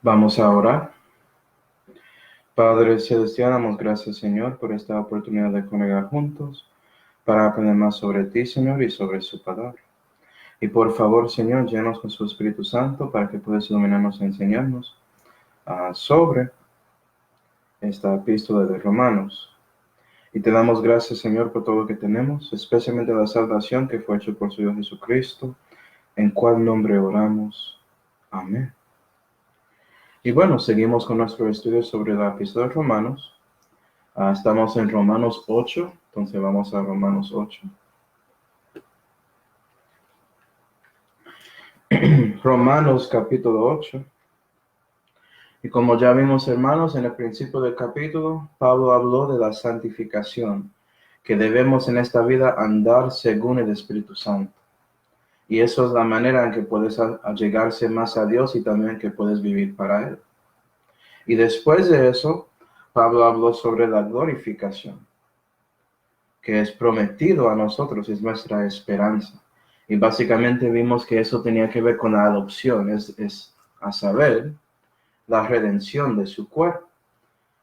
Vamos a orar. Padre Celestial, damos gracias, Señor, por esta oportunidad de congregar juntos para aprender más sobre ti, Señor, y sobre su palabra. Y por favor, Señor, llénanos con su Espíritu Santo para que puedas iluminarnos y enseñarnos sobre esta epístola de Romanos. Y te damos gracias, Señor, por todo lo que tenemos, especialmente la salvación que fue hecha por su Hijo Jesucristo, en cual nombre oramos. Amén. Y bueno, seguimos con nuestro estudio sobre la epístola de Romanos. Estamos en Romanos 8, entonces vamos a Romanos 8. Romanos capítulo 8. Y como ya vimos, hermanos, en el principio del capítulo, Pablo habló de la santificación, que debemos en esta vida andar según el Espíritu Santo. Y eso es la manera en que puedes allegarse más a Dios y también que puedes vivir para Él. Y después de eso, Pablo habló sobre la glorificación, que es prometido a nosotros, es nuestra esperanza. Y básicamente vimos que eso tenía que ver con la adopción, es a saber, la redención de su cuerpo.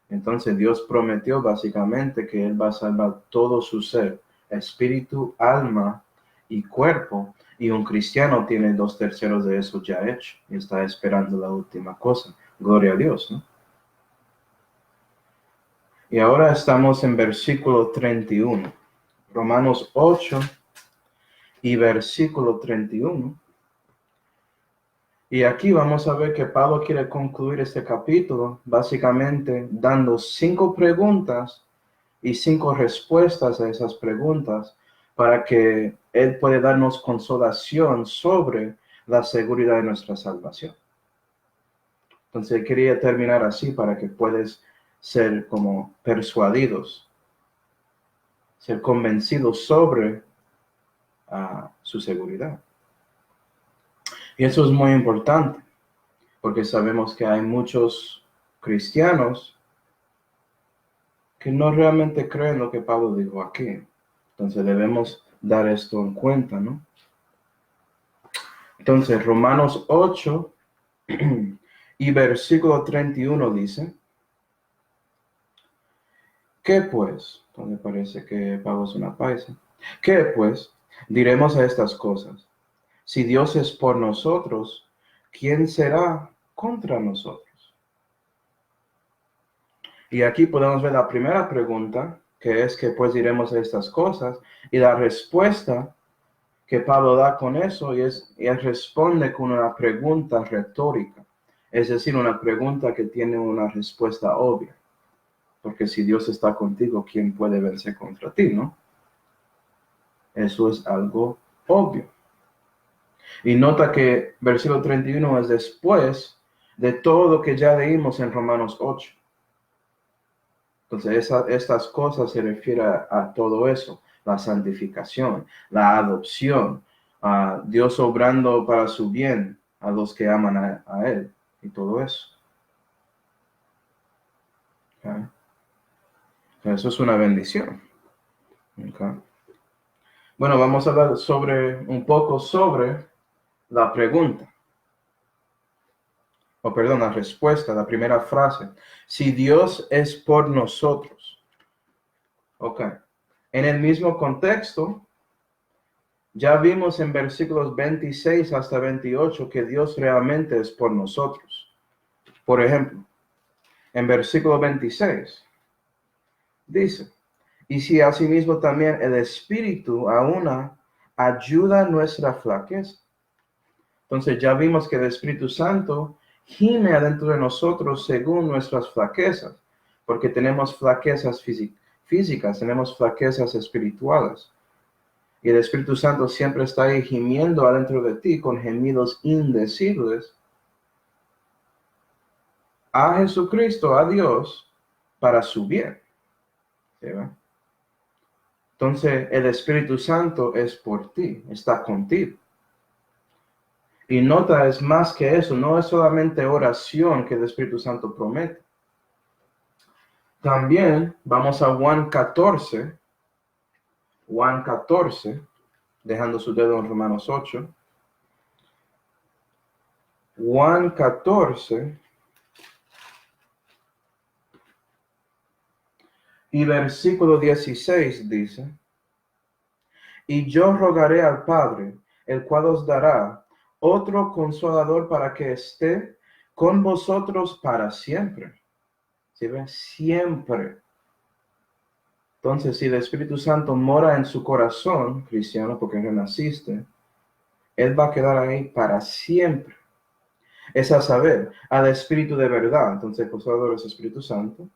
Entonces Dios prometió básicamente que Él va a salvar todo su ser, espíritu, alma y cuerpo. Y un cristiano tiene 2/3 de eso ya hecho y está esperando la última cosa. Gloria a Dios, ¿no? Y ahora estamos en versículo 31. Romanos 8 y versículo 31. Y aquí vamos a ver que Pablo quiere concluir este capítulo básicamente dando 5 preguntas y 5 respuestas a esas preguntas para que él pueda darnos consolación sobre la seguridad de nuestra salvación. Entonces quería terminar así para que puedas ser como persuadidos, ser convencidos sobre su seguridad. Y eso es muy importante, porque sabemos que hay muchos cristianos que no realmente creen lo que Pablo dijo aquí. Entonces debemos dar esto en cuenta, ¿no? Entonces, Romanos 8 y versículo 31 dice, ¿qué pues? Entonces parece que Pablo es una paisa. ¿Qué pues? Diremos a estas cosas. Si Dios es por nosotros, ¿quién será contra nosotros? Y aquí podemos ver la primera pregunta, que es que pues diremos a estas cosas, y la respuesta que Pablo da con eso, y él responde con una pregunta retórica, es decir, una pregunta que tiene una respuesta obvia, porque si Dios está contigo, ¿quién puede vencer contra ti, no? Eso es algo obvio. Y nota que versículo 31 es después de todo lo que ya leímos en Romanos 8. Entonces, estas cosas se refieren a todo eso, la santificación, la adopción, a Dios obrando para su bien a los que aman a Él y todo eso. ¿Okay? Eso es una bendición. ¿Okay? Bueno, vamos a hablar un poco sobre la pregunta. La respuesta, la primera frase. Si Dios es por nosotros. Ok. En el mismo contexto, ya vimos en versículos 26 hasta 28 que Dios realmente es por nosotros. Por ejemplo, en versículo 26 dice, y si asimismo también el Espíritu aúna ayuda nuestra flaqueza. Entonces ya vimos que el Espíritu Santo gime adentro de nosotros según nuestras flaquezas, porque tenemos flaquezas físicas, tenemos flaquezas espirituales. Y el Espíritu Santo siempre está ahí gimiendo adentro de ti con gemidos indecibles a Jesucristo, a Dios, para su bien. ¿Sí? Entonces, el Espíritu Santo es por ti, está contigo. Y nota, es más que eso, no es solamente oración que el Espíritu Santo promete. También vamos a Juan 14, dejando su dedo en Romanos 8. Juan 14, Y versículo 16 dice, y yo rogaré al Padre, el cual os dará otro consolador para que esté con vosotros para siempre. ¿Sí ven? Siempre. Entonces, si el Espíritu Santo mora en su corazón, cristiano, porque renaciste, Él va a quedar ahí para siempre. Es a saber, al Espíritu de verdad, entonces el Consolador es Espíritu Santo,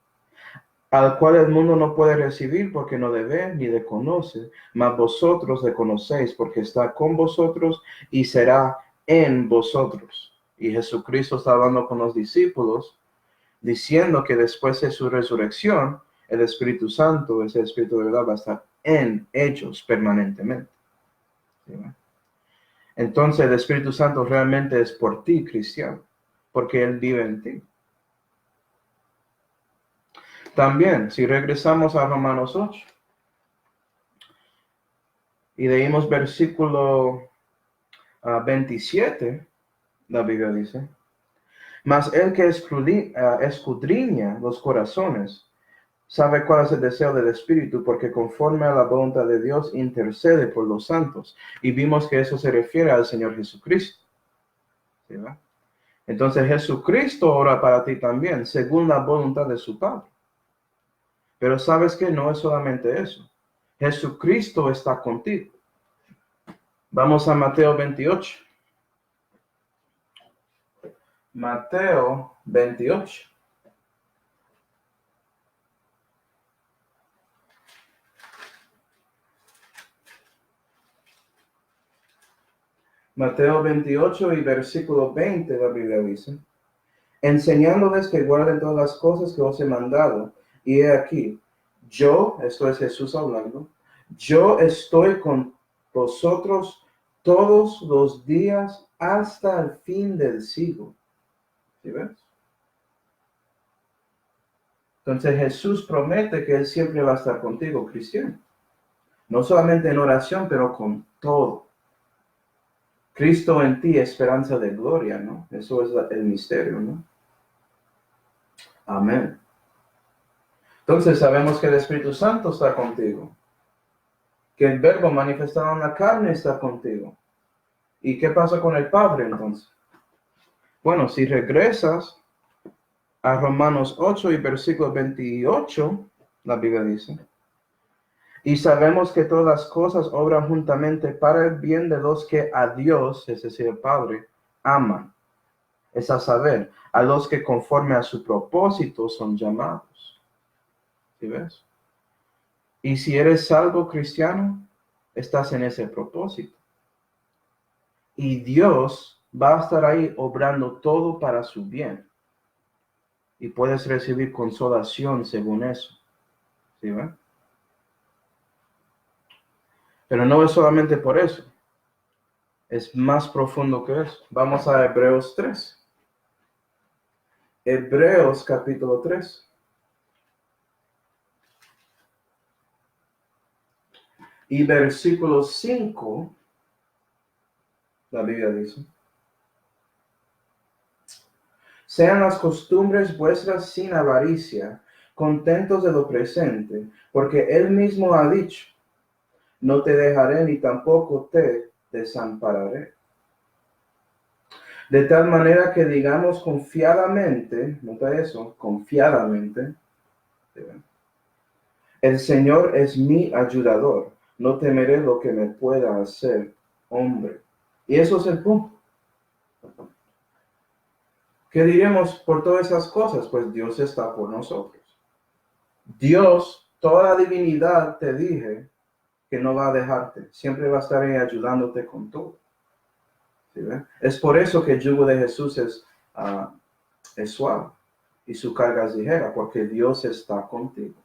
al cual el mundo no puede recibir porque no le ve ni le conoce, mas vosotros le conocéis porque está con vosotros y será en vosotros. Y Jesucristo está hablando con los discípulos, diciendo que después de su resurrección, el Espíritu Santo, ese Espíritu de verdad, va a estar en ellos permanentemente. ¿Sí? Entonces el Espíritu Santo realmente es por ti, cristiano, porque Él vive en ti. También, si regresamos a Romanos 8 y leímos versículo 27, la Biblia dice, mas el que escudriña los corazones, sabe cuál es el deseo del Espíritu, porque conforme a la voluntad de Dios intercede por los santos. Y vimos que eso se refiere al Señor Jesucristo. ¿Sí, va? Entonces Jesucristo ora para ti también, según la voluntad de su Padre. Pero sabes que no es solamente eso. Jesucristo está contigo. Vamos a Mateo 28. Mateo 28. Mateo 28 y versículo 20, la Biblia dice, enseñándoles que guarden todas las cosas que os he mandado. Y he aquí, yo, esto es Jesús hablando, yo estoy con vosotros todos los días hasta el fin del siglo. ¿Sí ves? Entonces Jesús promete que Él siempre va a estar contigo, cristiano. No solamente en oración, pero con todo. Cristo en ti, esperanza de gloria, ¿no? Eso es el misterio, ¿no? Amén. Entonces sabemos que el Espíritu Santo está contigo, que el Verbo manifestado en la carne está contigo. ¿Y qué pasa con el Padre entonces? Bueno, si regresas a Romanos 8 y versículo 28, la Biblia dice, y sabemos que todas las cosas obran juntamente para el bien de los que a Dios, es decir, el Padre, aman. Es a saber, a los que conforme a su propósito son llamados. ¿Sí ves? Y si eres salvo cristiano, estás en ese propósito. Y Dios va a estar ahí obrando todo para su bien. Y puedes recibir consolación según eso. ¿Sí ves? Pero no es solamente por eso. Es más profundo que eso. Vamos a Hebreos 3. Hebreos capítulo 3. Y versículo 5, la Biblia dice, sean las costumbres vuestras sin avaricia, contentos de lo presente, porque Él mismo ha dicho, no te dejaré ni tampoco te desampararé. De tal manera que digamos confiadamente, nota eso, confiadamente, el Señor es mi ayudador, no temeré lo que me pueda hacer hombre. Y eso es el punto. ¿Qué diremos por todas esas cosas? Pues Dios está por nosotros. Dios, toda la divinidad, te dije que no va a dejarte. Siempre va a estar ahí ayudándote con todo. ¿Sí, es por eso que el yugo de Jesús es suave y su carga es ligera, porque Dios está contigo.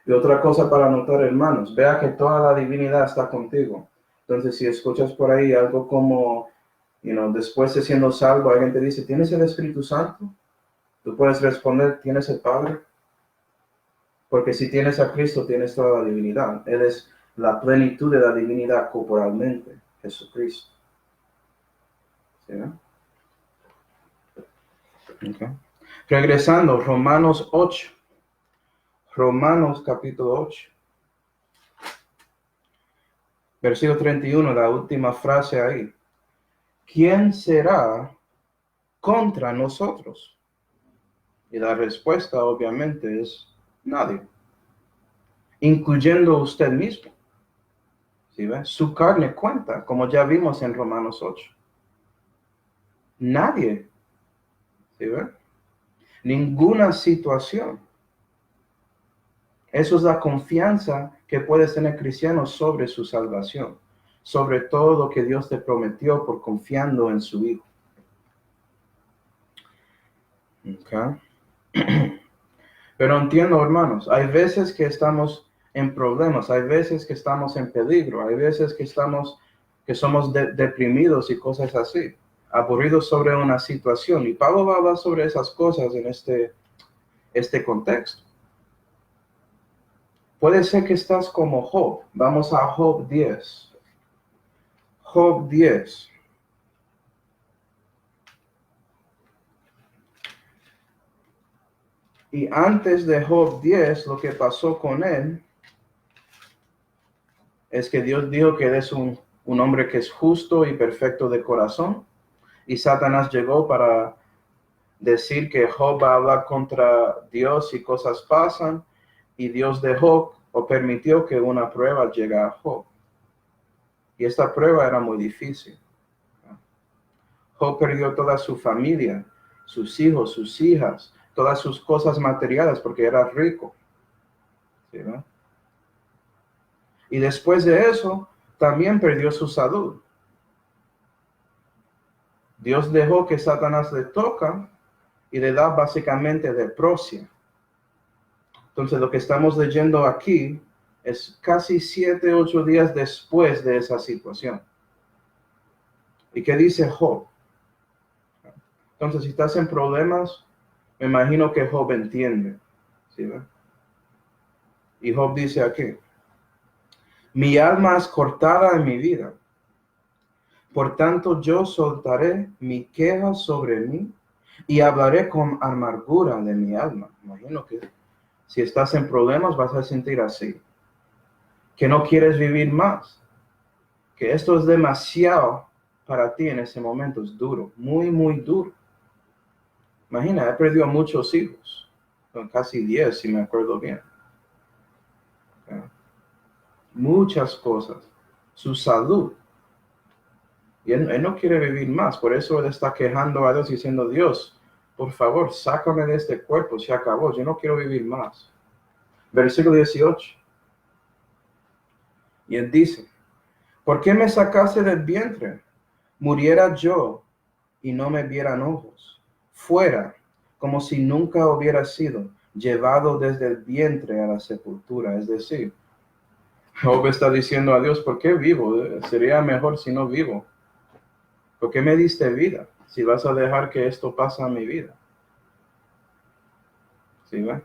Y otra cosa para notar, hermanos, vea que toda la divinidad está contigo. Entonces, si escuchas por ahí algo como, después de siendo salvo, alguien te dice, ¿tienes el Espíritu Santo? Tú puedes responder, ¿tienes el Padre? Porque si tienes a Cristo, tienes toda la divinidad. Él es la plenitud de la divinidad corporalmente, Jesucristo. ¿Sí, no? Okay. Regresando, Romanos 8. Romanos capítulo 8, versículo 31, la última frase ahí. ¿Quién será contra nosotros? Y la respuesta obviamente es nadie, incluyendo usted mismo. ¿Sí ve? Su carne cuenta, como ya vimos en Romanos 8. Nadie. ¿Sí ve? Ninguna situación. Eso es la confianza que puede tener cristiano sobre su salvación, sobre todo lo que Dios te prometió por confiando en su Hijo. Okay. Pero entiendo, hermanos, hay veces que estamos en problemas, hay veces que estamos en peligro, hay veces que somos deprimidos y cosas así, aburridos sobre una situación. Y Pablo va a hablar sobre esas cosas en este contexto. Puede ser que estás como Job. Vamos a Job 10. Job 10. Y antes de Job 10, lo que pasó con él es que Dios dijo que él es un hombre que es justo y perfecto de corazón. Y Satanás llegó para decir que Job va a hablar contra Dios y cosas pasan. Y Dios dejó o permitió que una prueba llegue a Job. Y esta prueba era muy difícil. Job perdió toda su familia, sus hijos, sus hijas, todas sus cosas materiales porque era rico. ¿Sí, no? Y después de eso, también perdió su salud. Dios dejó que Satanás le toca y le da básicamente leprosia. Entonces, lo que estamos leyendo aquí es casi 7, 8 días después de esa situación. ¿Y qué dice Job? Entonces, si estás en problemas, me imagino que Job entiende. ¿Sí, no? Y Job dice aquí: mi alma es cortada en mi vida. Por tanto, yo soltaré mi queja sobre mí y hablaré con amargura de mi alma. Imagino que si estás en problemas vas a sentir así. Que no quieres vivir más. Que esto es demasiado para ti en ese momento. Es duro, muy, muy duro. Imagina, he perdido a muchos hijos. Casi 10, si me acuerdo bien. Muchas cosas. Su salud. Y él no quiere vivir más. Por eso él está quejando a Dios diciendo: Dios, por favor, sácame de este cuerpo. Se acabó. Yo no quiero vivir más. Versículo 18. Y él dice: ¿por qué me sacaste del vientre? Muriera yo y no me vieran ojos. Fuera, como si nunca hubiera sido llevado desde el vientre a la sepultura. Es decir, Job está diciendo a Dios: ¿por qué vivo? Sería mejor si no vivo. ¿Por qué me diste vida si vas a dejar que esto pase a mi vida? ¿Sí, ve?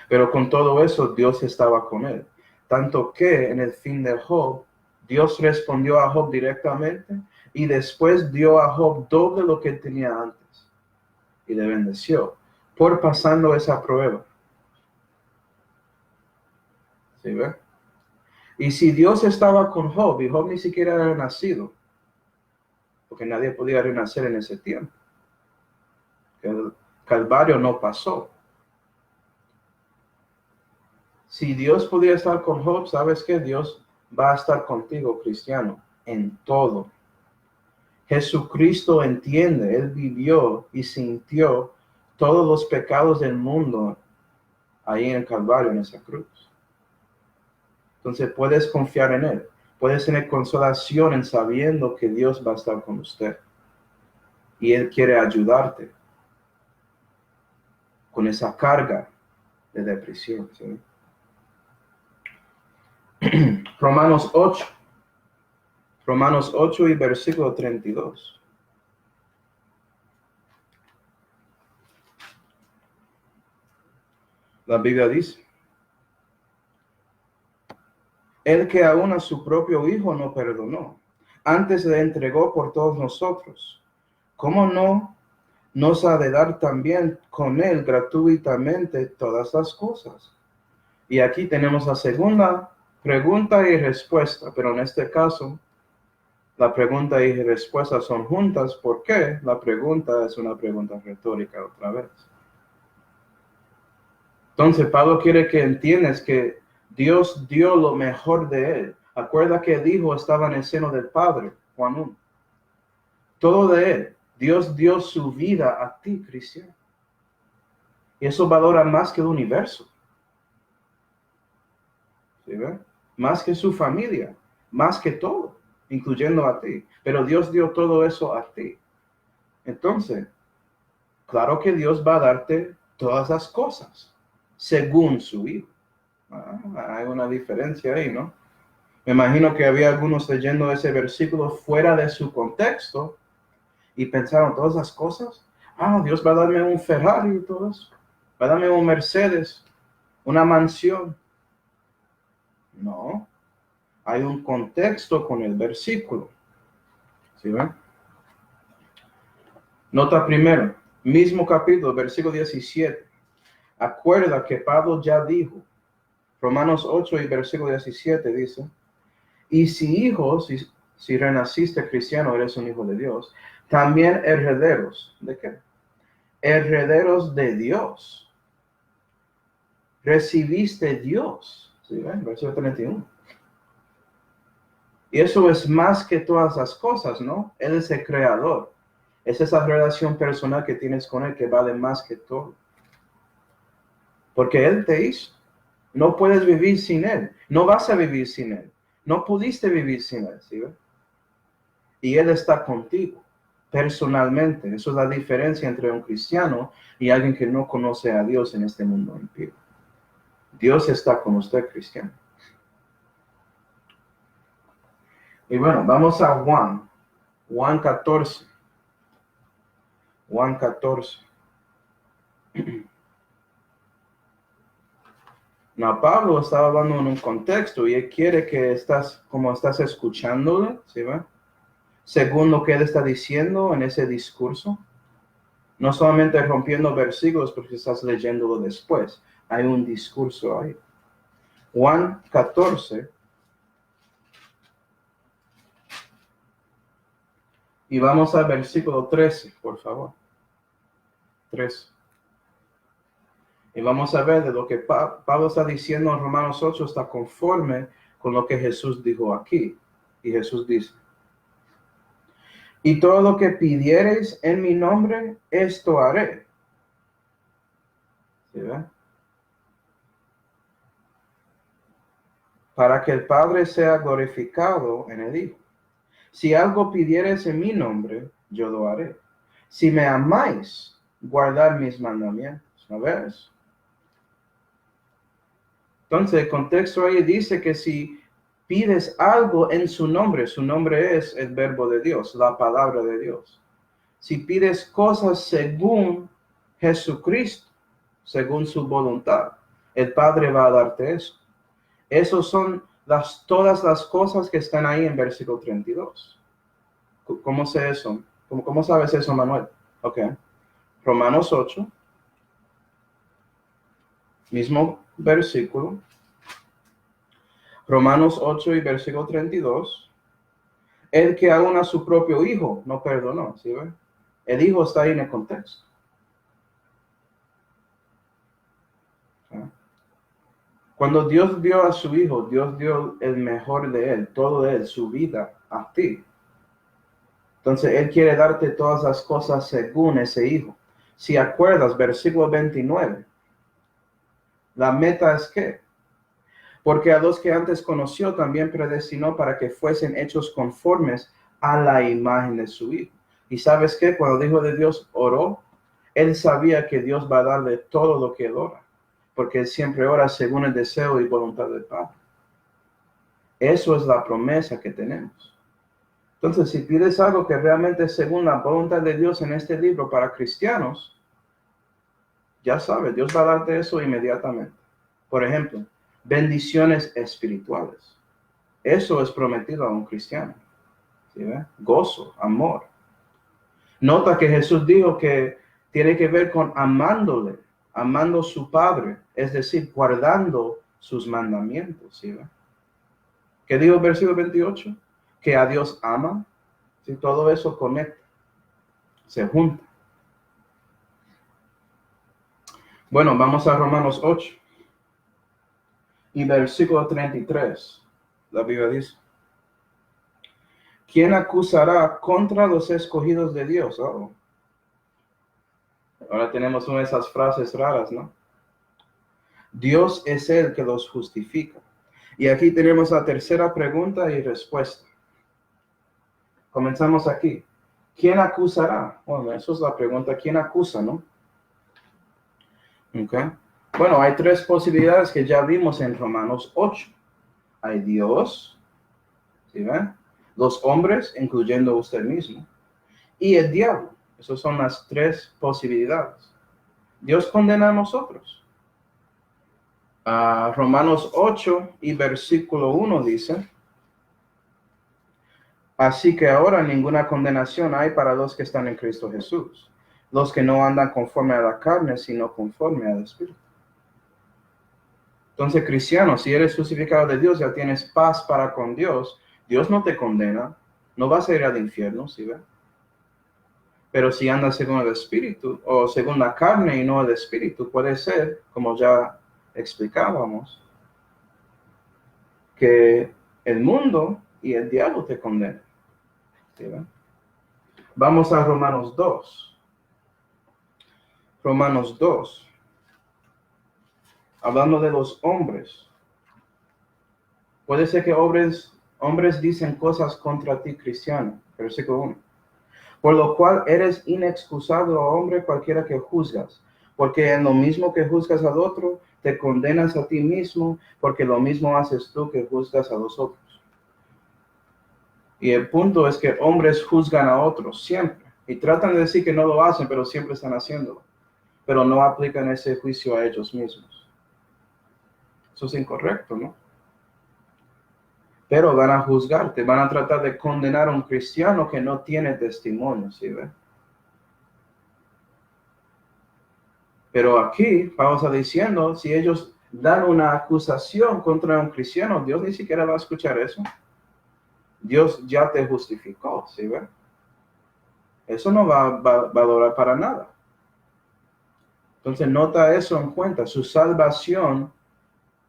Pero con todo eso, Dios estaba con él. Tanto que en el fin de Job, Dios respondió a Job directamente y después dio a Job doble lo que tenía antes. Y le bendeció por pasando esa prueba. ¿Sí, ve? Y si Dios estaba con Job y Job ni siquiera era nacido, porque nadie podía renacer en ese tiempo, el Calvario no pasó. Si Dios podía estar con Job, ¿sabes qué? Dios va a estar contigo, cristiano, en todo. Jesucristo entiende, Él vivió y sintió todos los pecados del mundo ahí en el Calvario, en esa cruz. Entonces puedes confiar en Él. Puedes tener consolación en sabiendo que Dios va a estar con usted. Y Él quiere ayudarte con esa carga de depresión. ¿Sí? Romanos 8 y versículo 32. La Biblia dice: el que aún a su propio Hijo no perdonó, antes le entregó por todos nosotros, ¿cómo no nos ha de dar también con Él gratuitamente todas las cosas? Y aquí tenemos la segunda pregunta y respuesta, pero en este caso, la pregunta y respuesta son juntas. ¿Por qué? La pregunta es una pregunta retórica otra vez. Entonces, Pablo quiere que entiendas que Dios dio lo mejor de él. Acuerda que el Hijo estaba en el seno del Padre, Juan 1. Todo de él. Dios dio su vida a ti, cristiano. Y eso valora más que el universo. ¿Sí ve? Más que su familia, más que todo, incluyendo a ti. Pero Dios dio todo eso a ti. Entonces, claro que Dios va a darte todas las cosas, según su Hijo. Hay una diferencia ahí, ¿no? Me imagino que había algunos leyendo ese versículo fuera de su contexto y pensaron todas las cosas. Dios va a darme un Ferrari y todo eso. Va a darme un Mercedes, una mansión. No, hay un contexto con el versículo. ¿Sí ven? Nota primero, mismo capítulo, versículo 17. Acuerda que Pablo ya dijo, Romanos 8 y versículo 17 dice, y si hijos, si renaciste cristiano, eres un hijo de Dios, también herederos. ¿De qué? Herederos de Dios. Recibiste Dios. ¿Sí ven? Versículo 31. Y eso es más que todas las cosas, ¿no? Él es el creador. Es esa relación personal que tienes con Él que vale más que todo. Porque Él te hizo. No puedes vivir sin Él. No vas a vivir sin Él. No pudiste vivir sin Él, ¿sí? Y Él está contigo, personalmente. Eso es la diferencia entre un cristiano y alguien que no conoce a Dios en este mundo impío. Dios está con usted, cristiano. Y bueno, vamos a Juan 14. Juan 14. No, Pablo estaba hablando en un contexto y él quiere que estás escuchándole, ¿sí va? Según lo que él está diciendo en ese discurso. No solamente rompiendo versículos porque estás leyéndolo después. Hay un discurso ahí. Juan 14. Y vamos al versículo 13, por favor. 13. Y vamos a ver de lo que Pablo está diciendo en Romanos 8 está conforme con lo que Jesús dijo aquí. Y Jesús dice, y todo lo que pidiereis en mi nombre, esto haré. ¿Sí ve? Para que el Padre sea glorificado en el Hijo. Si algo pidiereis en mi nombre, yo lo haré. Si me amáis, guardad mis mandamientos. ¿No ves? Entonces, el contexto ahí dice que si pides algo en su nombre es el verbo de Dios, la palabra de Dios. Si pides cosas según Jesucristo, según su voluntad, el Padre va a darte eso. Esas son todas las cosas que están ahí en versículo 32. ¿Cómo sé eso? ¿Cómo sabes eso, Manuel? Ok. Romanos 8, mismo versículo. Romanos 8 y versículo 32. El que aún a su propio hijo no perdonó, ¿sí ven? El hijo está ahí en el contexto. Cuando Dios dio a su hijo, Dios dio el mejor de él, todo de él, su vida a ti. Entonces, Él quiere darte todas las cosas según ese hijo. Si acuerdas, versículo 29, la meta es ¿qué? Porque a los que antes conoció también predestinó para que fuesen hechos conformes a la imagen de su hijo. Y ¿sabes qué? Cuando el Hijo de Dios oró, Él sabía que Dios va a darle todo lo que Él ora. Porque Él siempre ora según el deseo y voluntad del Padre. Eso es la promesa que tenemos. Entonces, si pides algo que realmente es según la voluntad de Dios en este libro para cristianos, ya sabes, Dios va a darte eso inmediatamente. Por ejemplo, bendiciones espirituales. Eso es prometido a un cristiano. ¿Sí ve? Gozo, amor. Nota que Jesús dijo que tiene que ver con amándole, amando a su Padre, es decir, guardando sus mandamientos, ¿sí? ¿Qué dijo el versículo 28? Que a Dios ama, ¿sí? Todo eso conecta, se junta. Bueno, vamos a Romanos 8 y versículo 33. La Biblia dice: ¿quién acusará contra los escogidos de Dios? Oh. Ahora tenemos una de esas frases raras, ¿no? Dios es el que los justifica. Y aquí tenemos la tercera pregunta y respuesta. Comenzamos aquí. ¿Quién acusará? Bueno, eso es la pregunta. ¿Quién acusa, no? Okay. Bueno, hay tres posibilidades que ya vimos en Romanos 8. Hay Dios, ¿sí ven? Los hombres, incluyendo usted mismo, y el diablo. Esas son las tres posibilidades. Dios condena a nosotros. Romanos 8 y versículo 1 dice: así que ahora ninguna condenación hay para los que están en Cristo Jesús, los que no andan conforme a la carne, sino conforme al Espíritu. Entonces, cristiano, si eres justificado de Dios, ya tienes paz para con Dios. Dios no te condena, no vas a ir al infierno, ¿sí ve? Pero si andas según el Espíritu, o según la carne y no el Espíritu, puede ser, como ya explicábamos, que el mundo y el diablo te condenen. ¿Sí ve? Vamos a Romanos 2. Romanos 2. Hablando de los hombres. Puede ser que hombres dicen cosas contra ti, cristiano. Versículo 1. Por lo cual eres inexcusable, oh hombre, cualquiera que juzgas, porque en lo mismo que juzgas al otro, te condenas a ti mismo, porque lo mismo haces tú que juzgas a los otros. Y el punto es que hombres juzgan a otros siempre, y tratan de decir que no lo hacen, pero siempre están haciéndolo, pero no aplican ese juicio a ellos mismos. Eso es incorrecto, ¿no? Pero van a juzgarte, van a tratar de condenar a un cristiano que no tiene testimonio, ¿sí ve? Pero aquí Pablo está diciendo, si ellos dan una acusación contra un cristiano, Dios ni siquiera va a escuchar eso. Dios ya te justificó, ¿sí ve? Eso no va a valorar para nada. Entonces nota eso en cuenta. Su salvación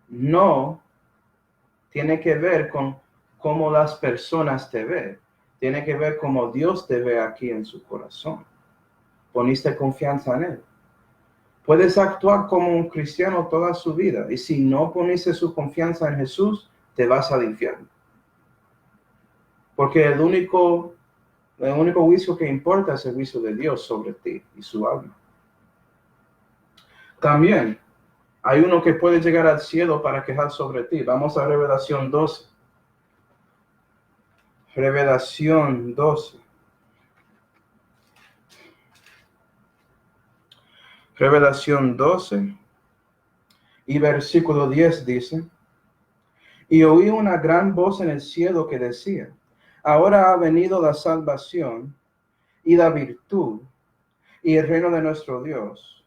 no tiene que ver con cómo las personas te ven. Tiene que ver cómo Dios te ve aquí en su corazón. Poniste confianza en Él. Puedes actuar como un cristiano toda su vida, y si no poniste su confianza en Jesús, te vas al infierno. Porque el único juicio que importa es el juicio de Dios sobre ti y su alma. También hay uno que puede llegar al cielo para quejar sobre ti. Vamos a Revelación 12. Revelación 12. Revelación 12 y versículo 10 dice: y oí una gran voz en el cielo que decía: ahora ha venido la salvación y la virtud y el reino de nuestro Dios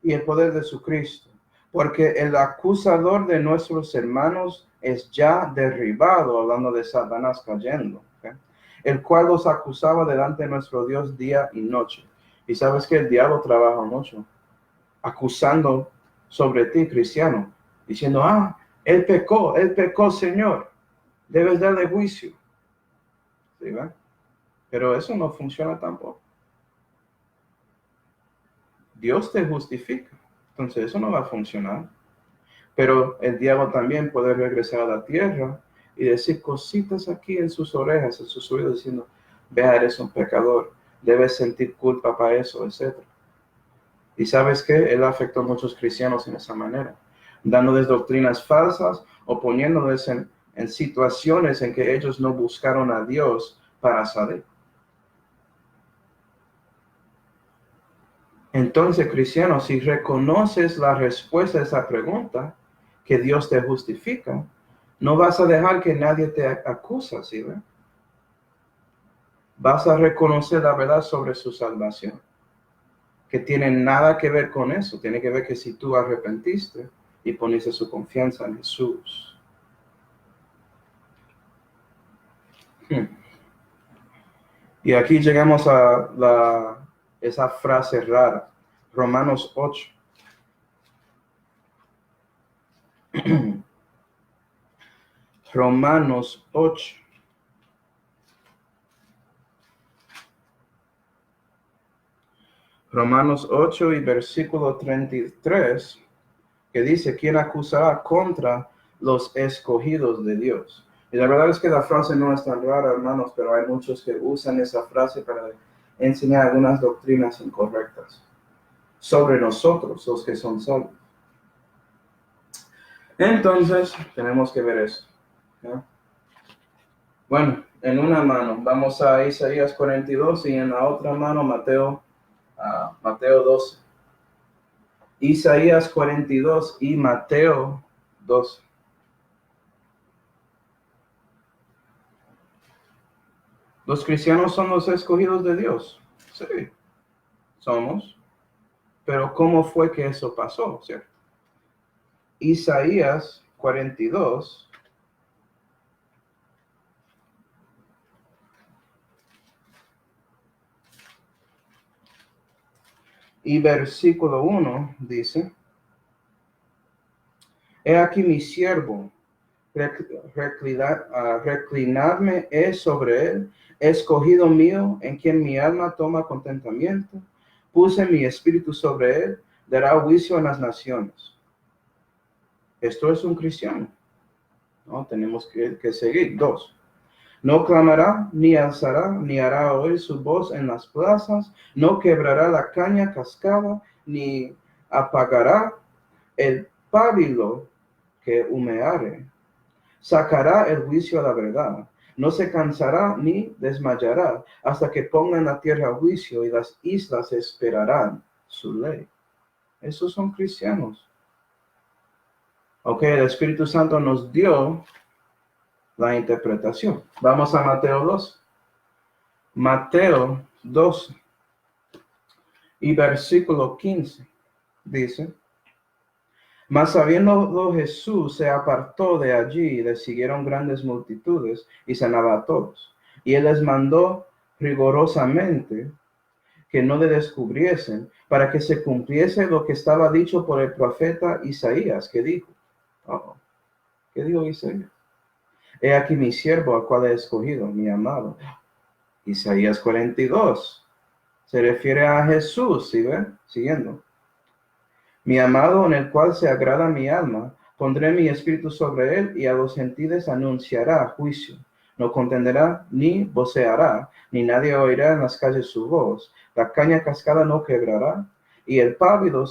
y el poder de su Cristo, porque el acusador de nuestros hermanos es ya derribado, hablando de Satanás cayendo, ¿okay? El cual los acusaba delante de nuestro Dios día y noche. Y sabes que el diablo trabaja mucho, acusando sobre ti, cristiano, diciendo: él pecó, Señor, debes darle juicio. ¿Sí, va? Pero eso no funciona tampoco. Dios te justifica, entonces eso no va a funcionar. Pero el diablo también puede regresar a la tierra y decir cositas aquí en sus orejas, en sus oídos, diciendo: vea, eres un pecador, debes sentir culpa para eso, etc. Y sabes que él afectó a muchos cristianos en esa manera, dándoles doctrinas falsas o poniéndoles en situaciones en que ellos no buscaron a Dios para salir. Entonces, cristiano, si reconoces la respuesta a esa pregunta, que Dios te justifica, no vas a dejar que nadie te acusa, ¿sí ve? Vas a reconocer la verdad sobre su salvación, que tiene nada que ver con eso. Tiene que ver que si tú arrepentiste, y ponerse su confianza en Jesús. Y aquí llegamos a esa frase rara, Romanos 8. Romanos 8. Romanos 8 y versículo 33, que dice, ¿quién acusará contra los escogidos de Dios? Y la verdad es que la frase no es tan rara, hermanos, pero hay muchos que usan esa frase para enseñar algunas doctrinas incorrectas sobre nosotros, los que son salvos. Entonces, tenemos que ver eso, ¿no? Bueno, en una mano vamos a Isaías 42 y en la otra mano Mateo 12. Isaías 42 y Mateo 12. ¿Los cristianos son los escogidos de Dios? Sí, somos. Pero ¿cómo fue que eso pasó, cierto? Isaías 42 y versículo 1 dice, he aquí mi siervo, reclinarme es sobre él, escogido mío, en quien mi alma toma contentamiento, puse mi espíritu sobre él, dará juicio en las naciones. Esto es un cristiano, ¿no? Tenemos que seguir. 2. No clamará, ni alzará, ni hará oír su voz en las plazas, no quebrará la caña cascada, ni apagará el pábilo que humeare. Sacará el juicio a la verdad. No se cansará ni desmayará hasta que ponga en la tierra juicio y las islas esperarán su ley. Esos son cristianos. Ok, el Espíritu Santo nos dio la interpretación. Vamos a Mateo 2. Mateo 2 y versículo 15 dice, mas sabiéndolo Jesús se apartó de allí y le siguieron grandes multitudes y sanaba a todos. Y él les mandó rigorosamente que no le descubriesen para que se cumpliese lo que estaba dicho por el profeta Isaías, que dijo, ¿qué dijo Isaías? He aquí mi siervo, al cual he escogido, mi amado. Isaías 42 se refiere a Jesús, ¿sí ven? Siguiendo. Mi amado, en el cual se agrada mi alma, pondré mi espíritu sobre él y a los gentiles anunciará juicio. No contenderá ni voceará, ni nadie oirá en las calles su voz. La caña cascada no quebrará, y el pábilo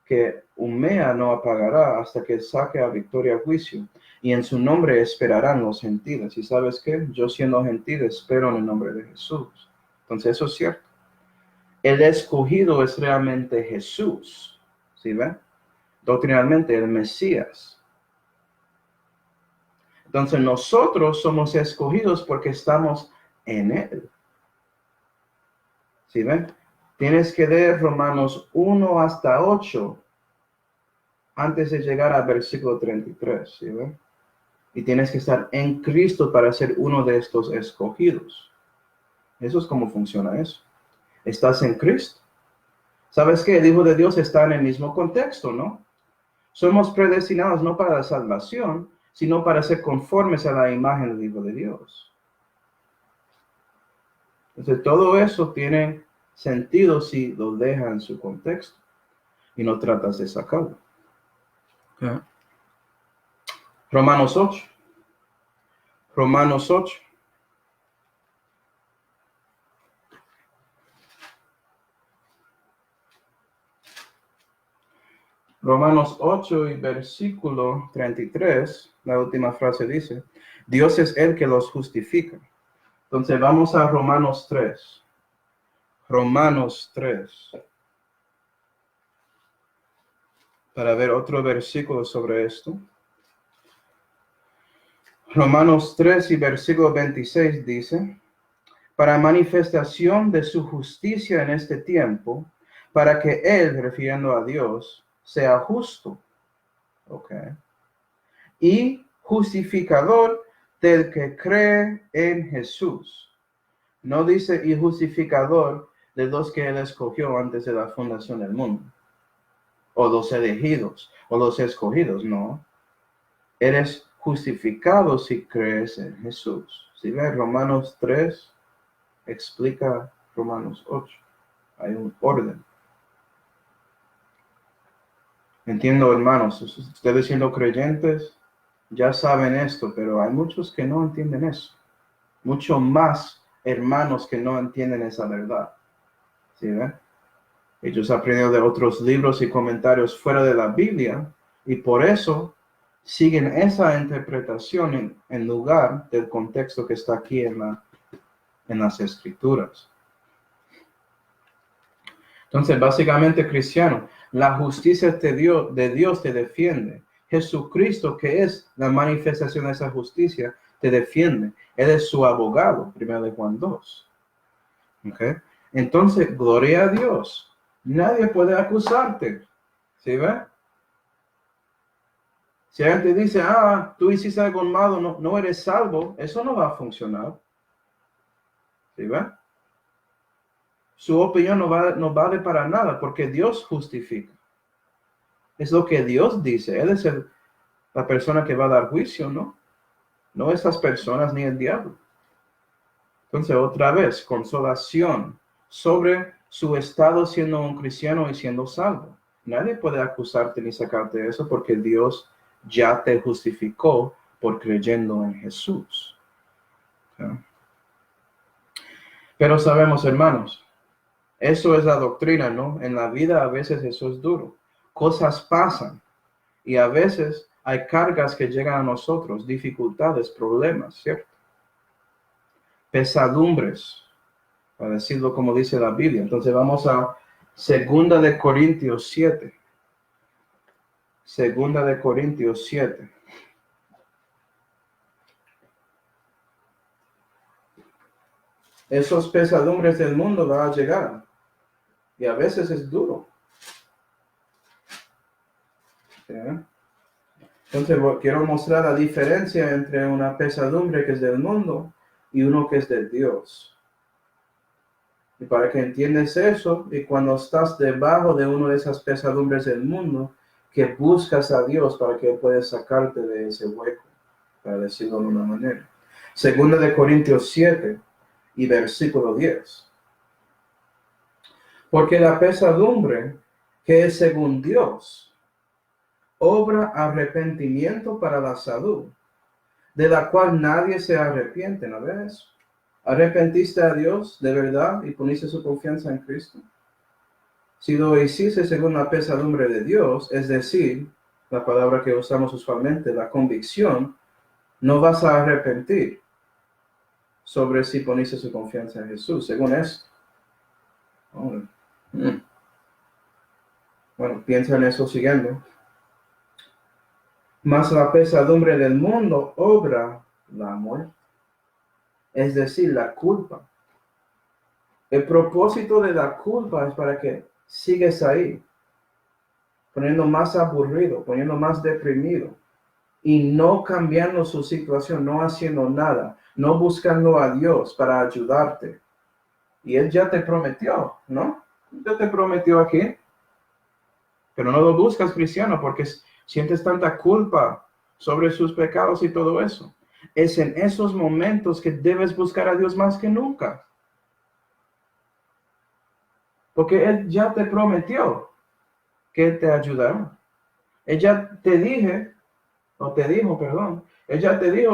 que humea no apagará hasta que saque a victoria juicio. Y en su nombre esperarán los gentiles. ¿Y sabes qué? Yo siendo gentil espero en el nombre de Jesús. Entonces eso es cierto. El escogido es realmente Jesús. ¿Sí ven? Doctrinalmente el Mesías. Entonces nosotros somos escogidos porque estamos en él. ¿Sí ven? Tienes que leer Romanos 1 hasta 8 antes de llegar al versículo 33. ¿Sí ven? Y tienes que estar en Cristo para ser uno de estos escogidos. Eso es cómo funciona eso. Estás en Cristo. ¿Sabes qué? El Hijo de Dios está en el mismo contexto, ¿no? Somos predestinados no para la salvación, sino para ser conformes a la imagen del Hijo de Dios. Entonces, todo eso tiene sentido si lo dejas en su contexto y no tratas de sacarlo. Okay. Romanos 8. Romanos 8. Romanos 8 y versículo 33, la última frase dice, Dios es el que los justifica. Entonces vamos a Romanos 3. Romanos 3. Para ver otro versículo sobre esto. Romanos 3 y versículo 26 dice, para manifestación de su justicia en este tiempo, para que él, refiriendo a Dios, sea justo. Ok. Y justificador del que cree en Jesús. No dice y justificador de los que él escogió antes de la fundación del mundo. O los elegidos, o los escogidos, no. Eres justificado si crees en Jesús. Si ves Romanos 3, explica Romanos 8. Hay un orden. Entiendo, hermanos, ustedes siendo creyentes ya saben esto, pero hay muchos que no entienden eso. Mucho más hermanos que no entienden esa verdad. ¿Sí ven? Ellos aprendieron de otros libros y comentarios fuera de la Biblia y por eso siguen esa interpretación en lugar del contexto que está aquí en las Escrituras. Entonces, básicamente, cristiano, la justicia de Dios te defiende. Jesucristo, que es la manifestación de esa justicia, te defiende. Él es su abogado, 1 Juan 2. ¿Okay? Entonces, gloria a Dios. Nadie puede acusarte. ¿Sí ve? Si alguien te dice, tú hiciste algo malo, no eres salvo, eso no va a funcionar. ¿Sí ve? Su opinión no vale para nada porque Dios justifica. Es lo que Dios dice. Él es la persona que va a dar juicio, ¿no? No esas personas ni el diablo. Entonces, otra vez, consolación sobre su estado siendo un cristiano y siendo salvo. Nadie puede acusarte ni sacarte de eso porque Dios ya te justificó por creyendo en Jesús. ¿Sí? Pero sabemos, hermanos, eso es la doctrina, ¿no? En la vida a veces eso es duro. Cosas pasan y a veces hay cargas que llegan a nosotros, dificultades, problemas, ¿cierto? Pesadumbres, para decirlo como dice la Biblia. Entonces vamos a 2 Corintios 7. 2 Corintios 7. Esos pesadumbres del mundo van a llegar y a veces es duro. ¿Sí? Entonces quiero mostrar la diferencia entre una pesadumbre que es del mundo y uno que es de Dios. Y para que entiendas eso, y cuando estás debajo de una de esas pesadumbres del mundo, que buscas a Dios para que Él pueda sacarte de ese hueco, para decirlo de una manera. 2 Corintios 7 y versículo 10. Porque la pesadumbre que es según Dios, obra arrepentimiento para la salud, de la cual nadie se arrepiente, ¿no ves? ¿Arrepentiste a Dios de verdad y poniste su confianza en Cristo? Si lo hiciste según la pesadumbre de Dios, es decir, la palabra que usamos usualmente, la convicción, no vas a arrepentir sobre si poniste su confianza en Jesús, según eso. Bueno, piensa en eso siguiendo. Mas la pesadumbre del mundo obra la muerte, es decir, la culpa. El propósito de la culpa es para que sigues ahí, poniendo más aburrido, poniendo más deprimido y no cambiando su situación, no haciendo nada, no buscando a Dios para ayudarte. Y Él ya te prometió, ¿no? Ya te prometió aquí. Pero no lo buscas, cristiano, porque sientes tanta culpa sobre sus pecados y todo eso. Es en esos momentos que debes buscar a Dios más que nunca. Porque Él ya te prometió que te ayudará. Él ya te dijo,